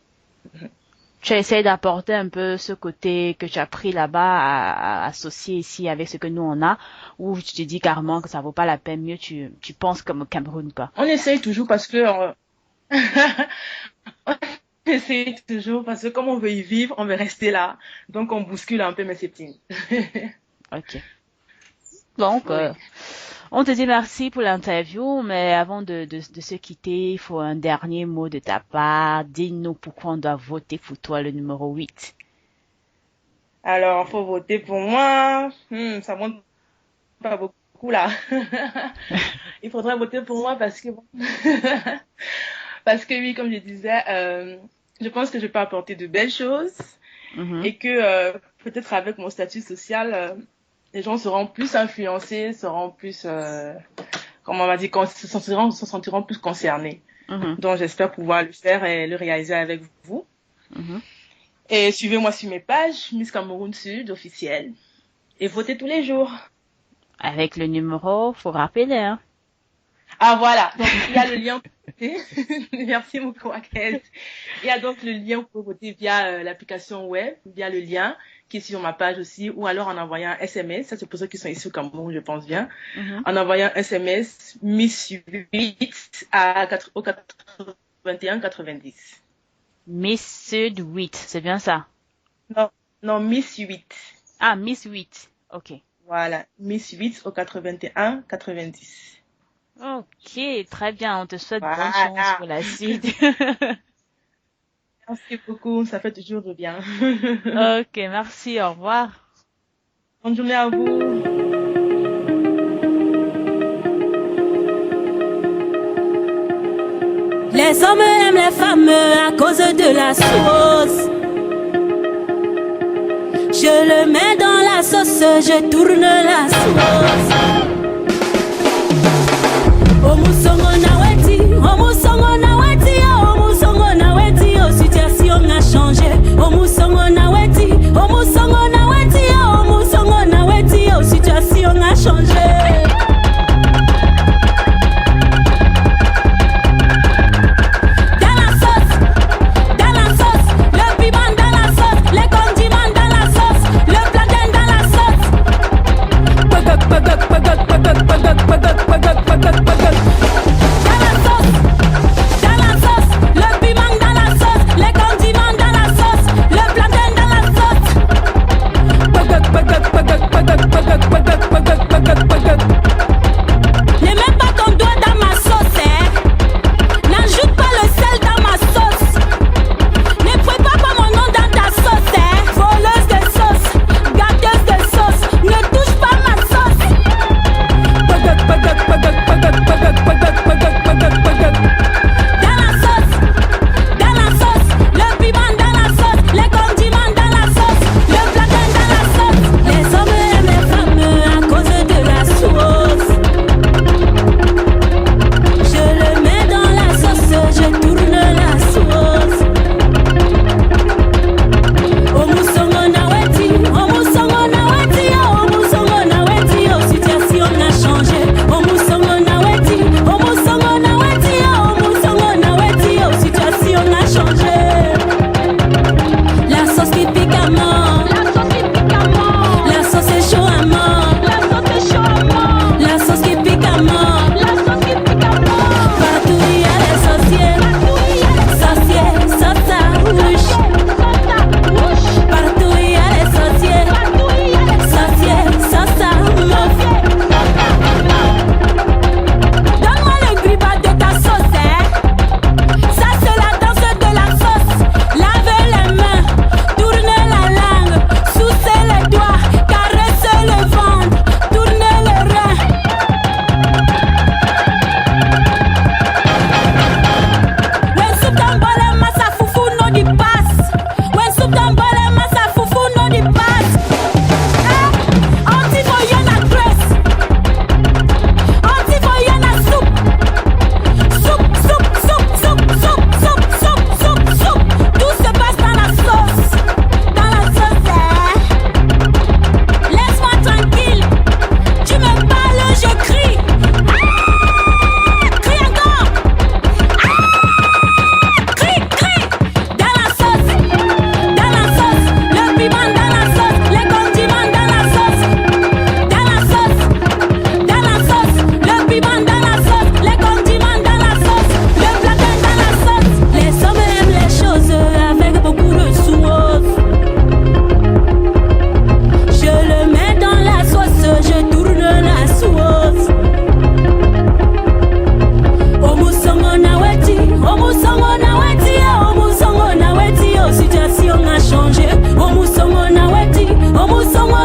Tu essaies d'apporter un peu ce côté que tu as pris là-bas à associer ici avec ce que nous on a, ou tu te dis carrément que ça vaut pas la peine, mieux tu penses comme au Cameroun, quoi. On essaye toujours parce que on essaye toujours parce que comme on veut y vivre, on veut rester là. Donc on bouscule un peu, mais c'est timide. Ok. Donc, on te dit merci pour l'interview, mais avant de se quitter, il faut un dernier mot de ta part. Dis-nous pourquoi on doit voter pour toi, le numéro 8. Alors, il faut voter pour moi. Ça monte pas beaucoup là. Il faudrait voter pour moi parce que parce que oui, comme je disais, je pense que je peux apporter de belles choses et que peut-être avec mon statut social, les gens seront plus influencés, seront plus, comment on va dire, se sentiront plus concernés. Donc j'espère pouvoir le faire et le réaliser avec vous. Et suivez-moi sur mes pages, Miss Cameroun Sud officielle, et votez tous les jours. Avec le numéro, faut rappeler, hein. Ah voilà, donc il y a le lien. Merci beaucoup, Akez. Il y a donc le lien pour voter via l'application web, via le lien qui est sur ma page aussi, ou alors en envoyant un SMS. Ça, c'est pour ceux qui sont ici au Cameroun, je pense bien. En envoyant un SMS Miss 8 au 81 90. Miss Sud 8, c'est bien ça? Non, Miss 8. Ah, Miss 8. Ok. Voilà, Miss 8 au 81 90. Ok, très bien. On te souhaite bonne chance pour la suite. Merci beaucoup, ça fait toujours du bien. Ok, merci, au revoir. Bonne journée à vous. Les hommes aiment les femmes à cause de la sauce. Je le mets dans la sauce, je tourne la sauce. Omusongo na weti, oh, situation a changé. Omusongo na weti, oh, situation a changé. Dans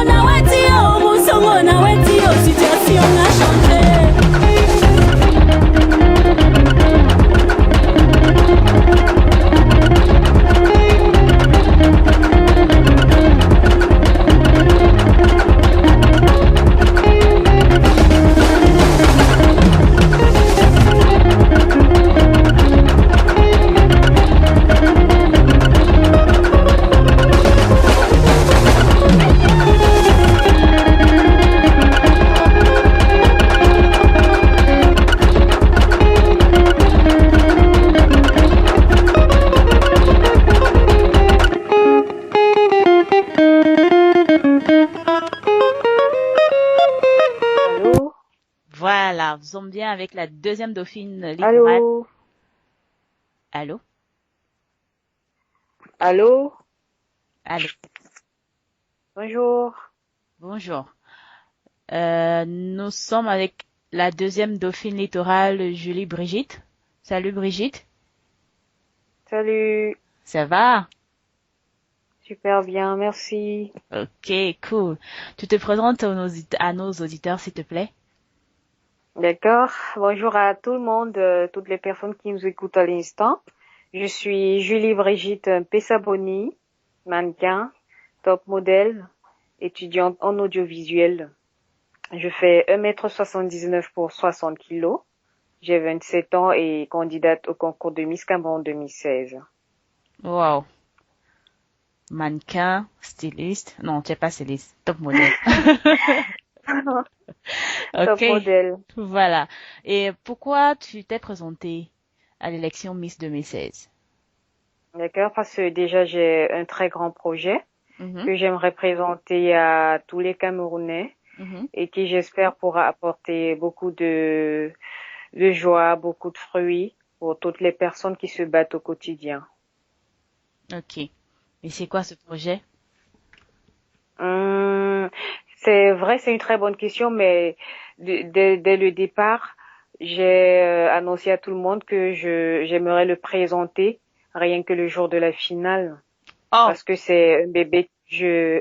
na wetio, musongo na wetio, situation a changé. Allô? Voilà, nous sommes bien avec la deuxième dauphine littorale. Allô? Allô? Allô? Allô? Bonjour. Bonjour. Nous sommes avec la deuxième dauphine littorale, Julie Brigitte. Salut Brigitte. Salut. Ça va? Super bien, merci. Ok, cool. Tu te présentes à nos auditeurs, s'il te plaît? D'accord. Bonjour à tout le monde, toutes les personnes qui nous écoutent à l'instant. Je suis Julie Brigitte Pessaboni, mannequin, top modèle, étudiante en audiovisuel. Je fais 1m79 pour 60 kilos. J'ai 27 ans et candidate au concours de Miss Cameroun 2016. Wow. Mannequin, styliste. Non, tu n'es pas styliste. Top modèle. Top Ok. modèle. Voilà. Et pourquoi tu t'es présentée à l'élection Miss 2016? D'accord, parce que déjà j'ai un très grand projet Mhm, que j'aimerais présenter à tous les Camerounais mhm. et qui j'espère pourra apporter beaucoup de joie, beaucoup de fruits pour toutes les personnes qui se battent au quotidien. Ok. Et c'est quoi ce projet? Hum, c'est vrai, c'est une très bonne question, mais dès le départ, j'ai annoncé à tout le monde que j'aimerais le présenter rien que le jour de la finale, Oh, parce que c'est un bébé que je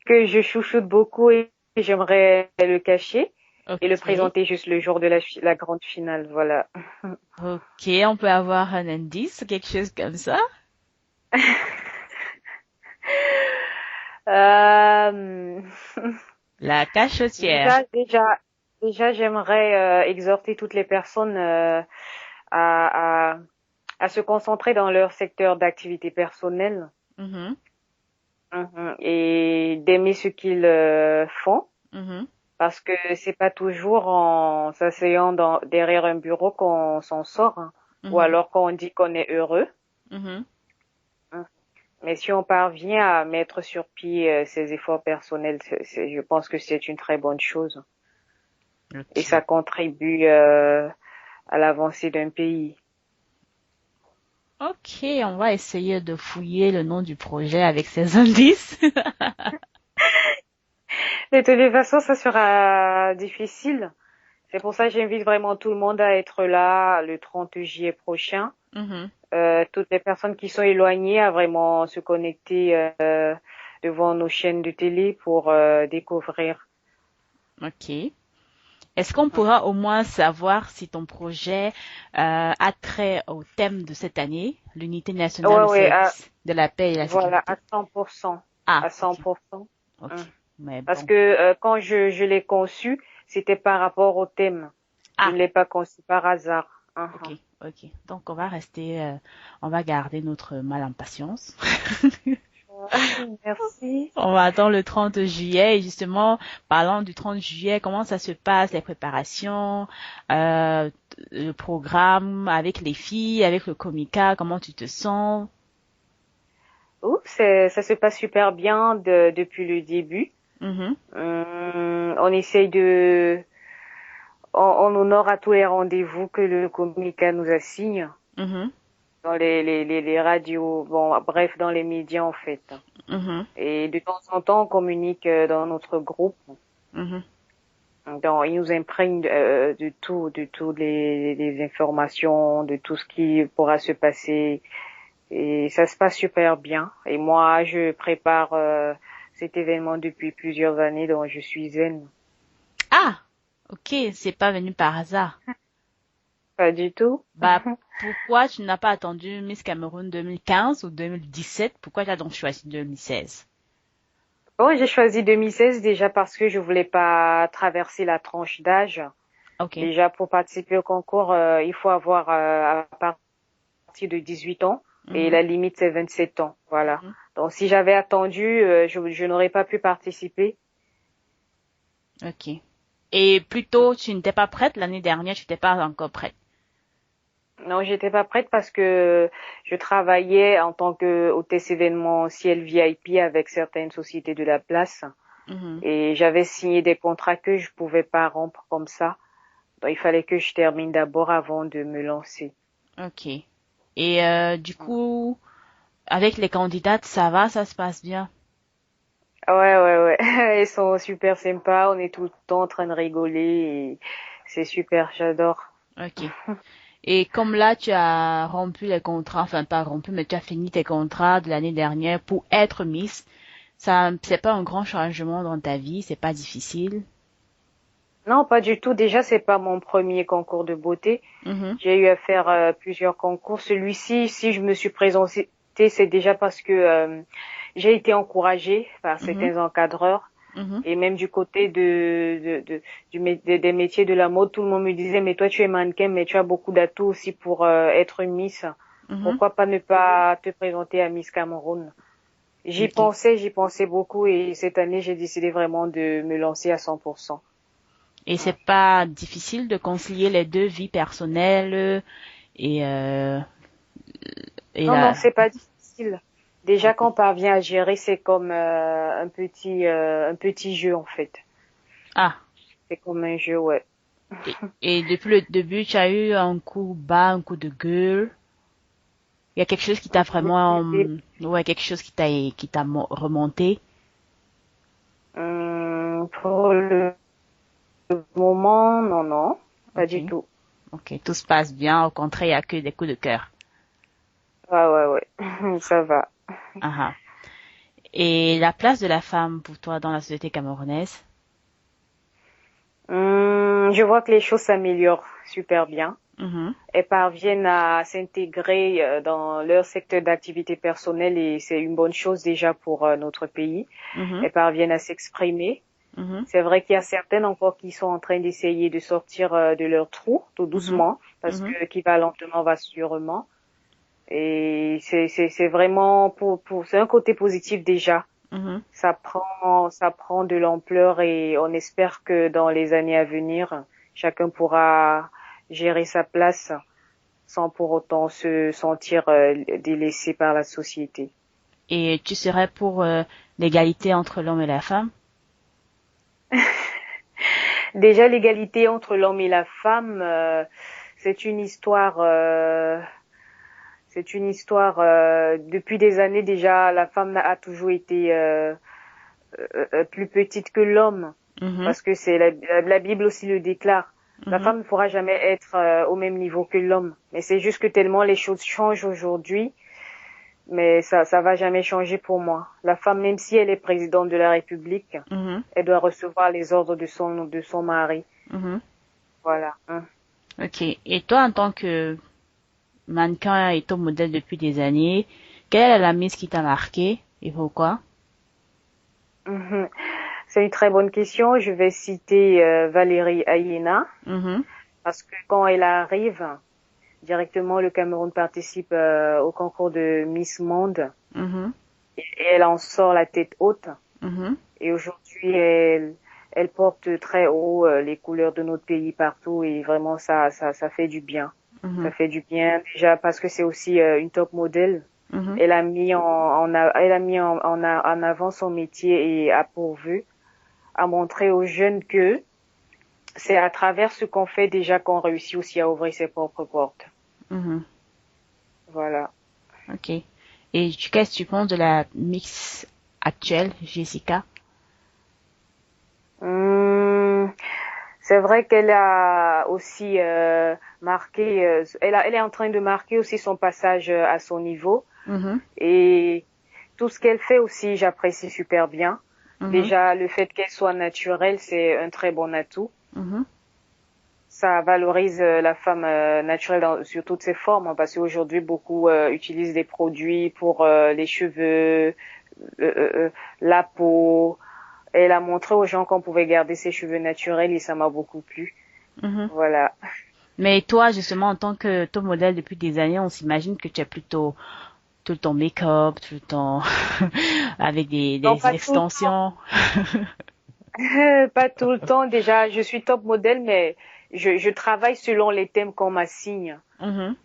que je chouchoute beaucoup et j'aimerais le cacher et le ok. présenter juste le jour de la grande finale, voilà. Ok, on peut avoir un indice, quelque chose comme ça? Euh, La cachotière. déjà, j'aimerais exhorter toutes les personnes à, à, à se concentrer dans leur secteur d'activité personnelle, Mhm, et d'aimer ce qu'ils font, mhm, parce que c'est pas toujours en s'asseyant derrière un bureau qu'on s'en sort, hein, ou mhm, alors qu'on dit qu'on est heureux. mhm. Hein. Mais si on parvient à mettre sur pied ses efforts personnels, je pense que c'est une très bonne chose. Et Ok. ça contribue à l'avancée d'un pays. Ok, on va essayer de fouiller le nom du projet avec ces indices. De toutes les façons, ça sera difficile. C'est pour ça que j'invite vraiment tout le monde à être là le 30 juillet prochain. Mhm. Toutes les personnes qui sont éloignées à vraiment se connecter devant nos chaînes de télé pour découvrir. Ok. Est-ce qu'on pourra au moins savoir si ton projet a trait au thème de cette année, l'unité nationale Ouais, au ouais, service de la paix et la voilà, à sécurité? 100%. Ah, À ok, 100%. ok. Hum. Mais Parce bon. que quand je l'ai conçu, c'était par rapport au thème. Je Ah, ne l'ai pas conçu par hasard. ok, ok. Donc on va rester, on va garder notre mal en patience. Merci. On va attendre le 30 juillet et justement, parlant du 30 juillet, comment ça se passe, les préparations, euh, le programme avec les filles, avec le comica, comment tu te sens? Oups, ça se passe super bien depuis le début. Mhm, On essaye on honore à tous les rendez-vous que le communiqué nous assigne mhm, dans les radios, bon, bref, dans les médias en fait. mhm, Et de temps en temps, on communique dans notre groupe. mhm. Donc, il nous imprègne de tout, de toutes les informations, de tout ce qui pourra se passer. Et ça se passe super bien. Et moi, je prépare cet événement depuis plusieurs années, donc je suis zen. Ah, ok, c'est pas venu par hasard. Pas du tout. Bah, pourquoi tu n'as pas attendu Miss Cameroun 2015 ou 2017? Pourquoi tu as donc choisi 2016? Bon, j'ai choisi 2016 déjà parce que je voulais pas traverser la tranche d'âge. Ok. Déjà, pour participer au concours, il faut avoir à partir de 18 ans et Mhm. la limite, c'est 27 ans. Voilà. Mhm. Donc, si j'avais attendu, je n'aurais pas pu participer. Ok. Et plutôt, tu n'étais pas prête l'année dernière, tu n'étais pas encore prête. Non, j'étais pas prête parce que je travaillais en tant que hôtesse événementielle VIP avec certaines sociétés de la place Mhm. et j'avais signé des contrats que je pouvais pas rompre comme ça. Donc, il fallait que je termine d'abord avant de me lancer. Ok. Et du coup, avec les candidates, ça va, ça se passe bien? Ouais. Ils sont super sympas. On est tout le temps en train de rigoler et c'est super. J'adore. Ok. Et comme là, tu as rompu les contrats, enfin pas rompu, mais tu as fini tes contrats de l'année dernière pour être Miss, ça, c'est pas un grand changement dans ta vie, c'est pas difficile. Non, pas du tout. Déjà, c'est pas mon premier concours de beauté. Mhm. J'ai eu à faire plusieurs concours. Celui-ci, si je me suis présentée, c'est déjà parce que j'ai été encouragée par Mhm. certains encadreurs Mhm. et même du côté des métiers de la mode, tout le monde me disait, mais toi, tu es mannequin, mais tu as beaucoup d'atouts aussi pour être une Miss. Mhm. Pourquoi pas ne pas te présenter à Miss Cameroun? Ok. J'y pensais beaucoup et cette année, j'ai décidé vraiment de me lancer à 100%. Et c'est pas difficile de concilier les deux vies personnelles et euh, et Non, la. c'est pas difficile. Déjà, Ok. quand on parvient à gérer, c'est comme un petit jeu en fait. Ah. C'est comme un jeu, ouais. Et depuis le début, tu as eu un coup bas, un coup de gueule. Il y a quelque chose qui t'a vraiment, ouais, quelque chose qui t'a remonté. Pour le moment, non, pas Ok. du tout. Ok. Tout se passe bien. Au contraire, il y a que des coups de cœur. Ouais, ça va. Ah ah. Et la place de la femme pour toi dans la société camerounaise? Je vois que les choses s'améliorent super bien. Mhm. Elles parviennent à s'intégrer dans leur secteur d'activité personnelle et c'est une bonne chose déjà pour notre pays. Mhm. Elles parviennent à s'exprimer. Mhm. C'est vrai qu'il y a certaines encore qui sont en train d'essayer de sortir de leur trou tout Mhm. doucement parce Mhm. que qui va lentement va sûrement. Et c'est vraiment c'est un côté positif déjà. Mhm. Ça prend de l'ampleur et on espère que dans les années à venir, chacun pourra gérer sa place sans pour autant se sentir délaissé par la société. Et tu serais pour l'égalité entre l'homme et la femme? Déjà, l'égalité entre l'homme et la femme, c'est une histoire depuis des années déjà. La femme a toujours été plus petite que l'homme, Mhm. parce que c'est la Bible aussi le déclare. La Mhm. femme ne pourra jamais être au même niveau que l'homme. Mais c'est juste que tellement les choses changent aujourd'hui, mais ça va jamais changer pour moi. La femme, même si elle est présidente de la République, Mhm. elle doit recevoir les ordres de son mari. Mhm. Voilà. Ok. Et toi, en tant que mannequin et ton modèle depuis des années, quelle est la mise qui t'a marqué et pourquoi? Mhm. C'est une très bonne question. Je vais citer Valérie Ayena Mhm. parce que quand elle arrive, directement le Cameroun participe au concours de Miss Monde Mhm. et elle en sort la tête haute. Mhm. Et aujourd'hui, elle porte très haut les couleurs de notre pays partout et vraiment ça fait du bien. Ça Mhm. fait du bien déjà parce que c'est aussi une top modèle. Mhm. Elle a mis elle a mis en avant son métier et a pourvu à montrer aux jeunes que c'est à travers ce qu'on fait déjà qu'on réussit aussi à ouvrir ses propres portes. Mhm. Voilà. Ok. Et qu'est-ce que tu penses de la mix actuelle, Jessica? Hum, c'est vrai qu'elle a aussi marqué, elle est en train de marquer aussi son passage à son niveau Mhm. et tout ce qu'elle fait aussi, j'apprécie super bien. Déjà, le fait qu'elle soit naturelle, c'est un très bon atout. Ça valorise la femme naturelle sur toutes ses formes, hein, parce qu'aujourd'hui, beaucoup utilisent des produits pour les cheveux, la peau. Elle a montré aux gens qu'on pouvait garder ses cheveux naturels et ça m'a beaucoup plu. Voilà. Mais toi, justement, en tant que top modèle depuis des années, on s'imagine que tu es plutôt tout le temps make-up, tout le temps avec des Non, pas extensions. Pas tout le temps. Déjà, je suis top modèle, mais je travaille selon les thèmes qu'on m'assigne.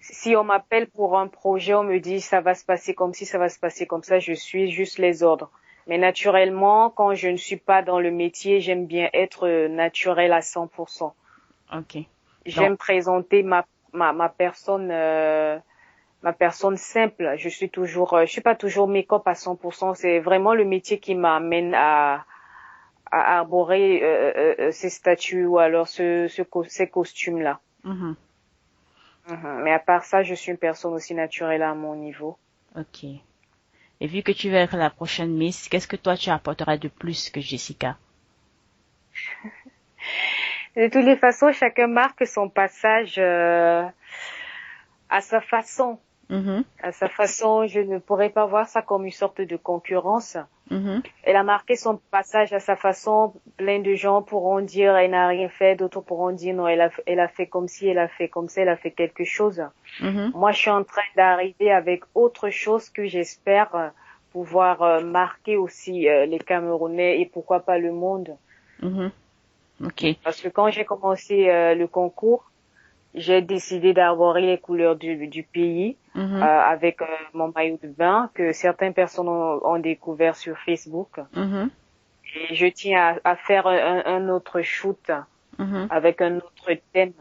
Si on m'appelle pour un projet, on me dit ça va se passer comme ci, ça va se passer comme ça, je suis juste les ordres. Mais naturellement, quand je ne suis pas dans le métier, j'aime bien être naturelle à 100%. Ok. J'aime présenter ma personne, ma personne simple. Je suis pas toujours make-up à 100%. C'est vraiment le métier qui m'amène à arborer ces statues ou alors ces costumes-là. Mais à part ça, je suis une personne aussi naturelle à mon niveau. Ok. Et vu que tu vas être la prochaine Miss, qu'est-ce que toi tu apporteras de plus que Jessica? De toutes les façons, chacun marque son passage à sa façon. À sa façon, je ne pourrais pas voir ça comme une sorte de concurrence. Elle a marqué son passage à sa façon. Plein de gens pourront dire elle n'a rien fait, d'autres pourront dire non, elle a fait comme si, elle a fait comme ça, elle a fait quelque chose. Moi, je suis en train d'arriver avec autre chose que j'espère pouvoir marquer aussi les Camerounais et pourquoi pas le monde. Okay. Parce que quand j'ai commencé le concours, j'ai décidé d'arborer les couleurs du pays avec mon maillot de bain que certaines personnes ont découvert sur Facebook. Et je tiens à faire un autre shoot avec un autre thème,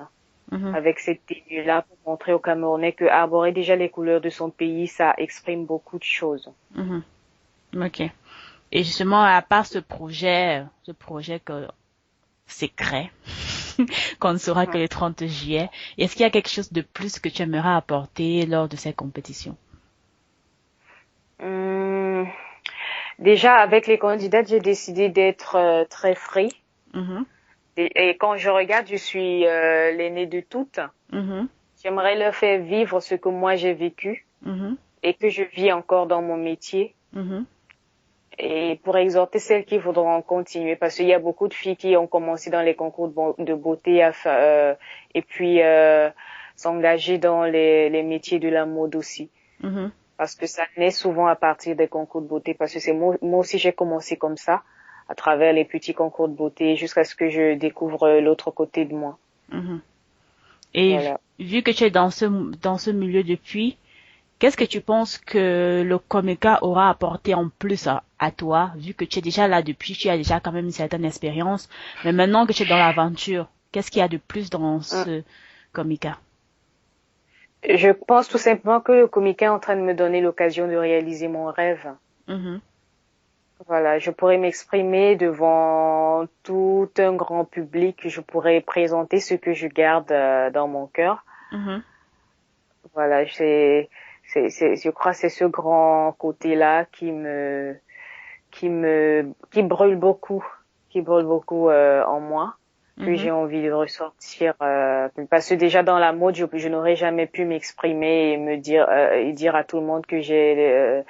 avec cette tenue-là pour montrer aux Camerounais que arborer déjà les couleurs de son pays, ça exprime beaucoup de choses. Ok. Et justement, à part ce projet que secret, qu'on ne saura que le 30 juillet. Est-ce qu'il y a quelque chose de plus que tu aimerais apporter lors de cette compétition? Déjà, avec les candidates, j'ai décidé d'être très free. Et quand je regarde, je suis l'aînée de toutes. J'aimerais leur faire vivre ce que moi j'ai vécu et que je vis encore dans mon métier. Et pour exhorter celles qui voudront continuer, parce qu'il y a beaucoup de filles qui ont commencé dans les concours de beauté et puis s'engager dans les métiers de la mode aussi. Parce que ça naît souvent à partir des concours de beauté, parce que moi aussi j'ai commencé comme ça, à travers les petits concours de beauté, jusqu'à ce que je découvre l'autre côté de moi. Et voilà. Vu que tu es dans ce milieu depuis, qu'est-ce que tu penses que le Komeka aura apporté en plus à toi, vu que tu es déjà là depuis, tu as déjà quand même une certaine expérience, mais maintenant que tu es dans l'aventure, qu'est-ce qu'il y a de plus dans ce Komeka? Je pense tout simplement que le Komeka est en train de me donner l'occasion de réaliser mon rêve. Voilà, je pourrais m'exprimer devant tout un grand public, je pourrais présenter ce que je garde dans mon cœur. Voilà, je crois que c'est ce grand côté-là qui brûle beaucoup en moi, que j'ai envie de ressortir, parce que déjà dans la mode, je n'aurais jamais pu m'exprimer et me dire et dire à tout le monde que j'ai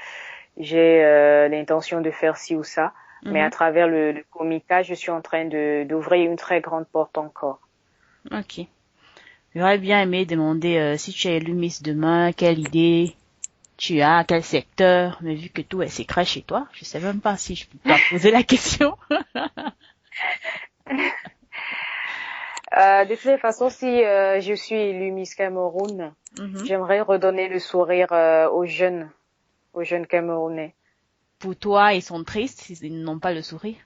l'intention de faire ci ou ça, mais à travers le Komeka, je suis en train d'ouvrir une très grande porte encore. Ok. J'aurais bien aimé demander si tu es élue Miss demain, quelle idée tu as, quel secteur, mais vu que tout est secret chez toi, je sais même pas si je peux pas poser la question. De toutes les façons, si je suis élue Miss Cameroun, j'aimerais redonner le sourire aux jeunes Camerounais. Pour toi, ils sont tristes, ils n'ont pas le sourire.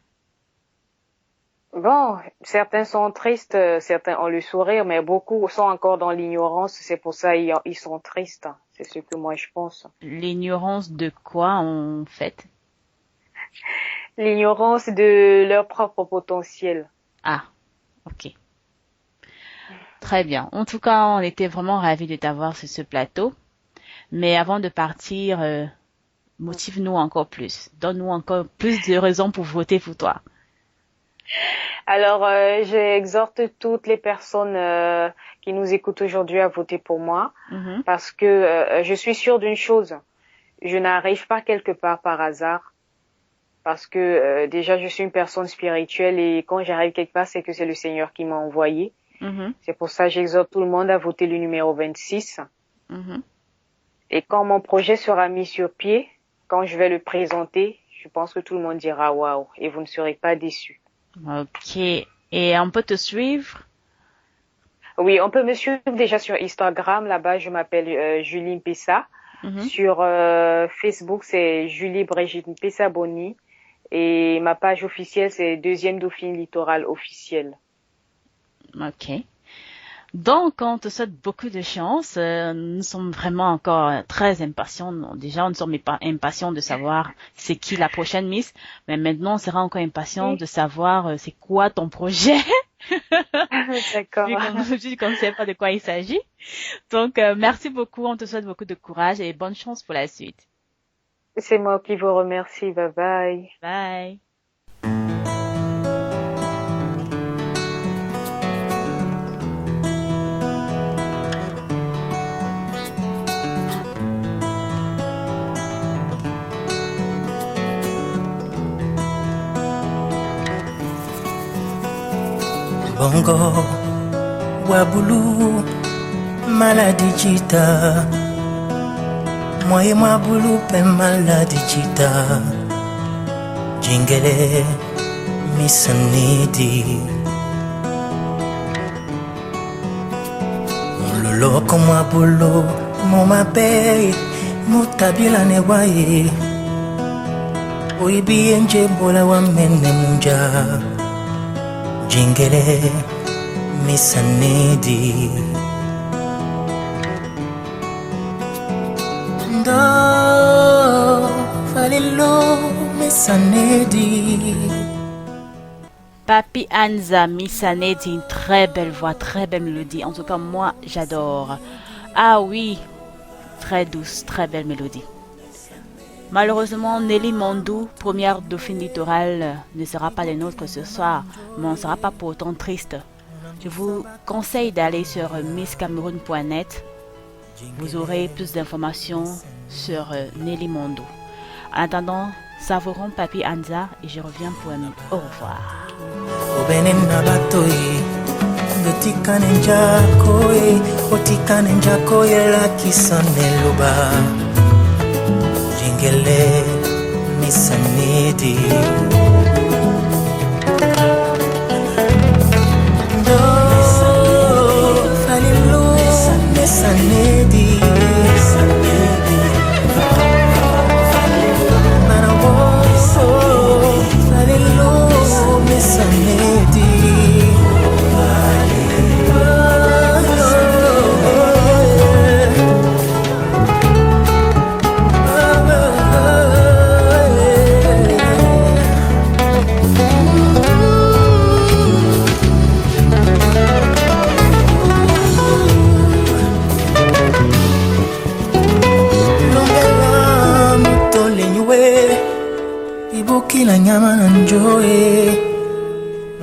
Bon, certains sont tristes, certains ont le sourire, mais beaucoup sont encore dans l'ignorance. C'est pour ça ils sont tristes. C'est ce que moi je pense. L'ignorance de quoi, en fait? L'ignorance de leur propre potentiel. Ah, ok. Très bien. En tout cas, on était vraiment ravis de t'avoir sur ce plateau. Mais avant de partir, Motive-nous encore plus. Donne-nous encore plus de raisons pour voter pour toi. Alors, j'exhorte toutes les personnes qui nous écoutent aujourd'hui à voter pour moi, parce que je suis sûre d'une chose, je n'arrive pas quelque part par hasard, parce que déjà je suis une personne spirituelle et quand j'arrive quelque part, c'est que c'est le Seigneur qui m'a envoyé. C'est pour ça que j'exhorte tout le monde à voter le numéro 26. Et quand mon projet sera mis sur pied, quand je vais le présenter, je pense que tout le monde dira waouh et vous ne serez pas déçus. Ok. Et on peut te suivre? Oui, on peut me suivre déjà sur Instagram. Là-bas, je m'appelle Julie Mpessa. Sur Facebook, c'est Julie Brigitte Mpessa Boni. Et ma page officielle, c'est Deuxième Dauphine Littoral officielle. Ok. Donc, on te souhaite beaucoup de chance. Nous sommes vraiment encore très impatients. Déjà, nous sommes impatients de savoir c'est qui la prochaine Miss. Mais maintenant, on sera encore impatients de savoir c'est quoi ton projet. D'accord. Vu qu'on ne sait pas de quoi il s'agit. Donc, merci beaucoup. On te souhaite beaucoup de courage et bonne chance pour la suite. C'est moi qui vous remercie. Bye bye. Bye. Bongo, Wabulu, maladie chita. Moi et moi boulou pe maladie chita. Jingele, misanidi. Mon lolo comme moi boulou, mon mapé, mon tabila ne waye. Oibi enje bola wa mene munja. Jingele, misanidi. Do, falilo, misanidi. Papi Anza, Misanedi, une très belle voix, très belle mélodie. En tout cas, moi, j'adore. Ah oui, très douce, très belle mélodie. Malheureusement, Nelly Mondou, première dauphine littorale, ne sera pas la nôtre ce soir, mais on ne sera pas pour autant triste. Je vous conseille d'aller sur misscameroun.net. Vous aurez plus d'informations sur Nelly Mondou. En attendant, savourons Papi Anza et je reviens pour un au revoir. Jingele, misanidi. Do, falilo, misanidi. Manawoso, falilo, misanidi. Kila nyama na njoe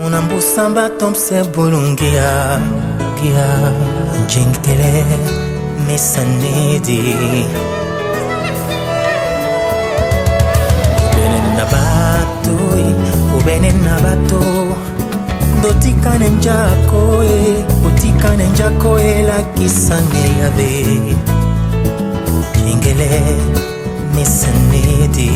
unambusamba tomse bulungia gia jingtele misanidi ubene nabato dotikane njakoe utikane njakoe la kisane yabe jingele misanidi.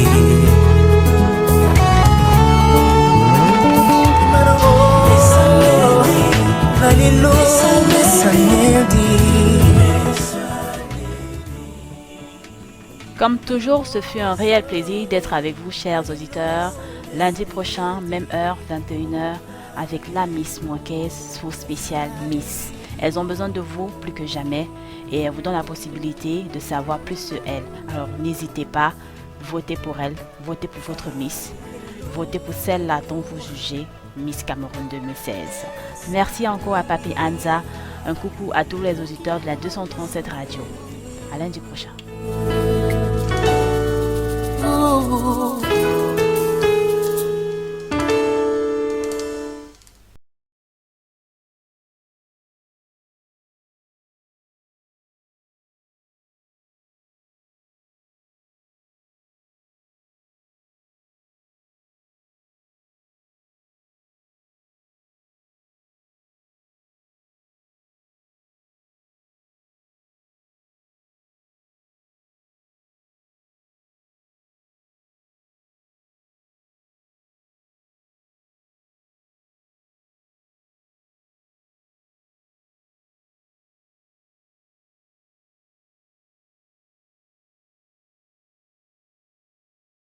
Comme toujours, ce fut un réel plaisir d'être avec vous, chers auditeurs. Lundi prochain, même heure, 21h, avec la Miss Mouakès, sous spécial Miss. Elles ont besoin de vous plus que jamais et elles vous donnent la possibilité de savoir plus sur elles. Alors n'hésitez pas, votez pour elles, votez pour votre Miss, votez pour celle-là dont vous jugez Miss Cameroun 2016. Merci encore à Papi Anza. Un coucou à tous les auditeurs de la 237 radio. À lundi prochain. oh.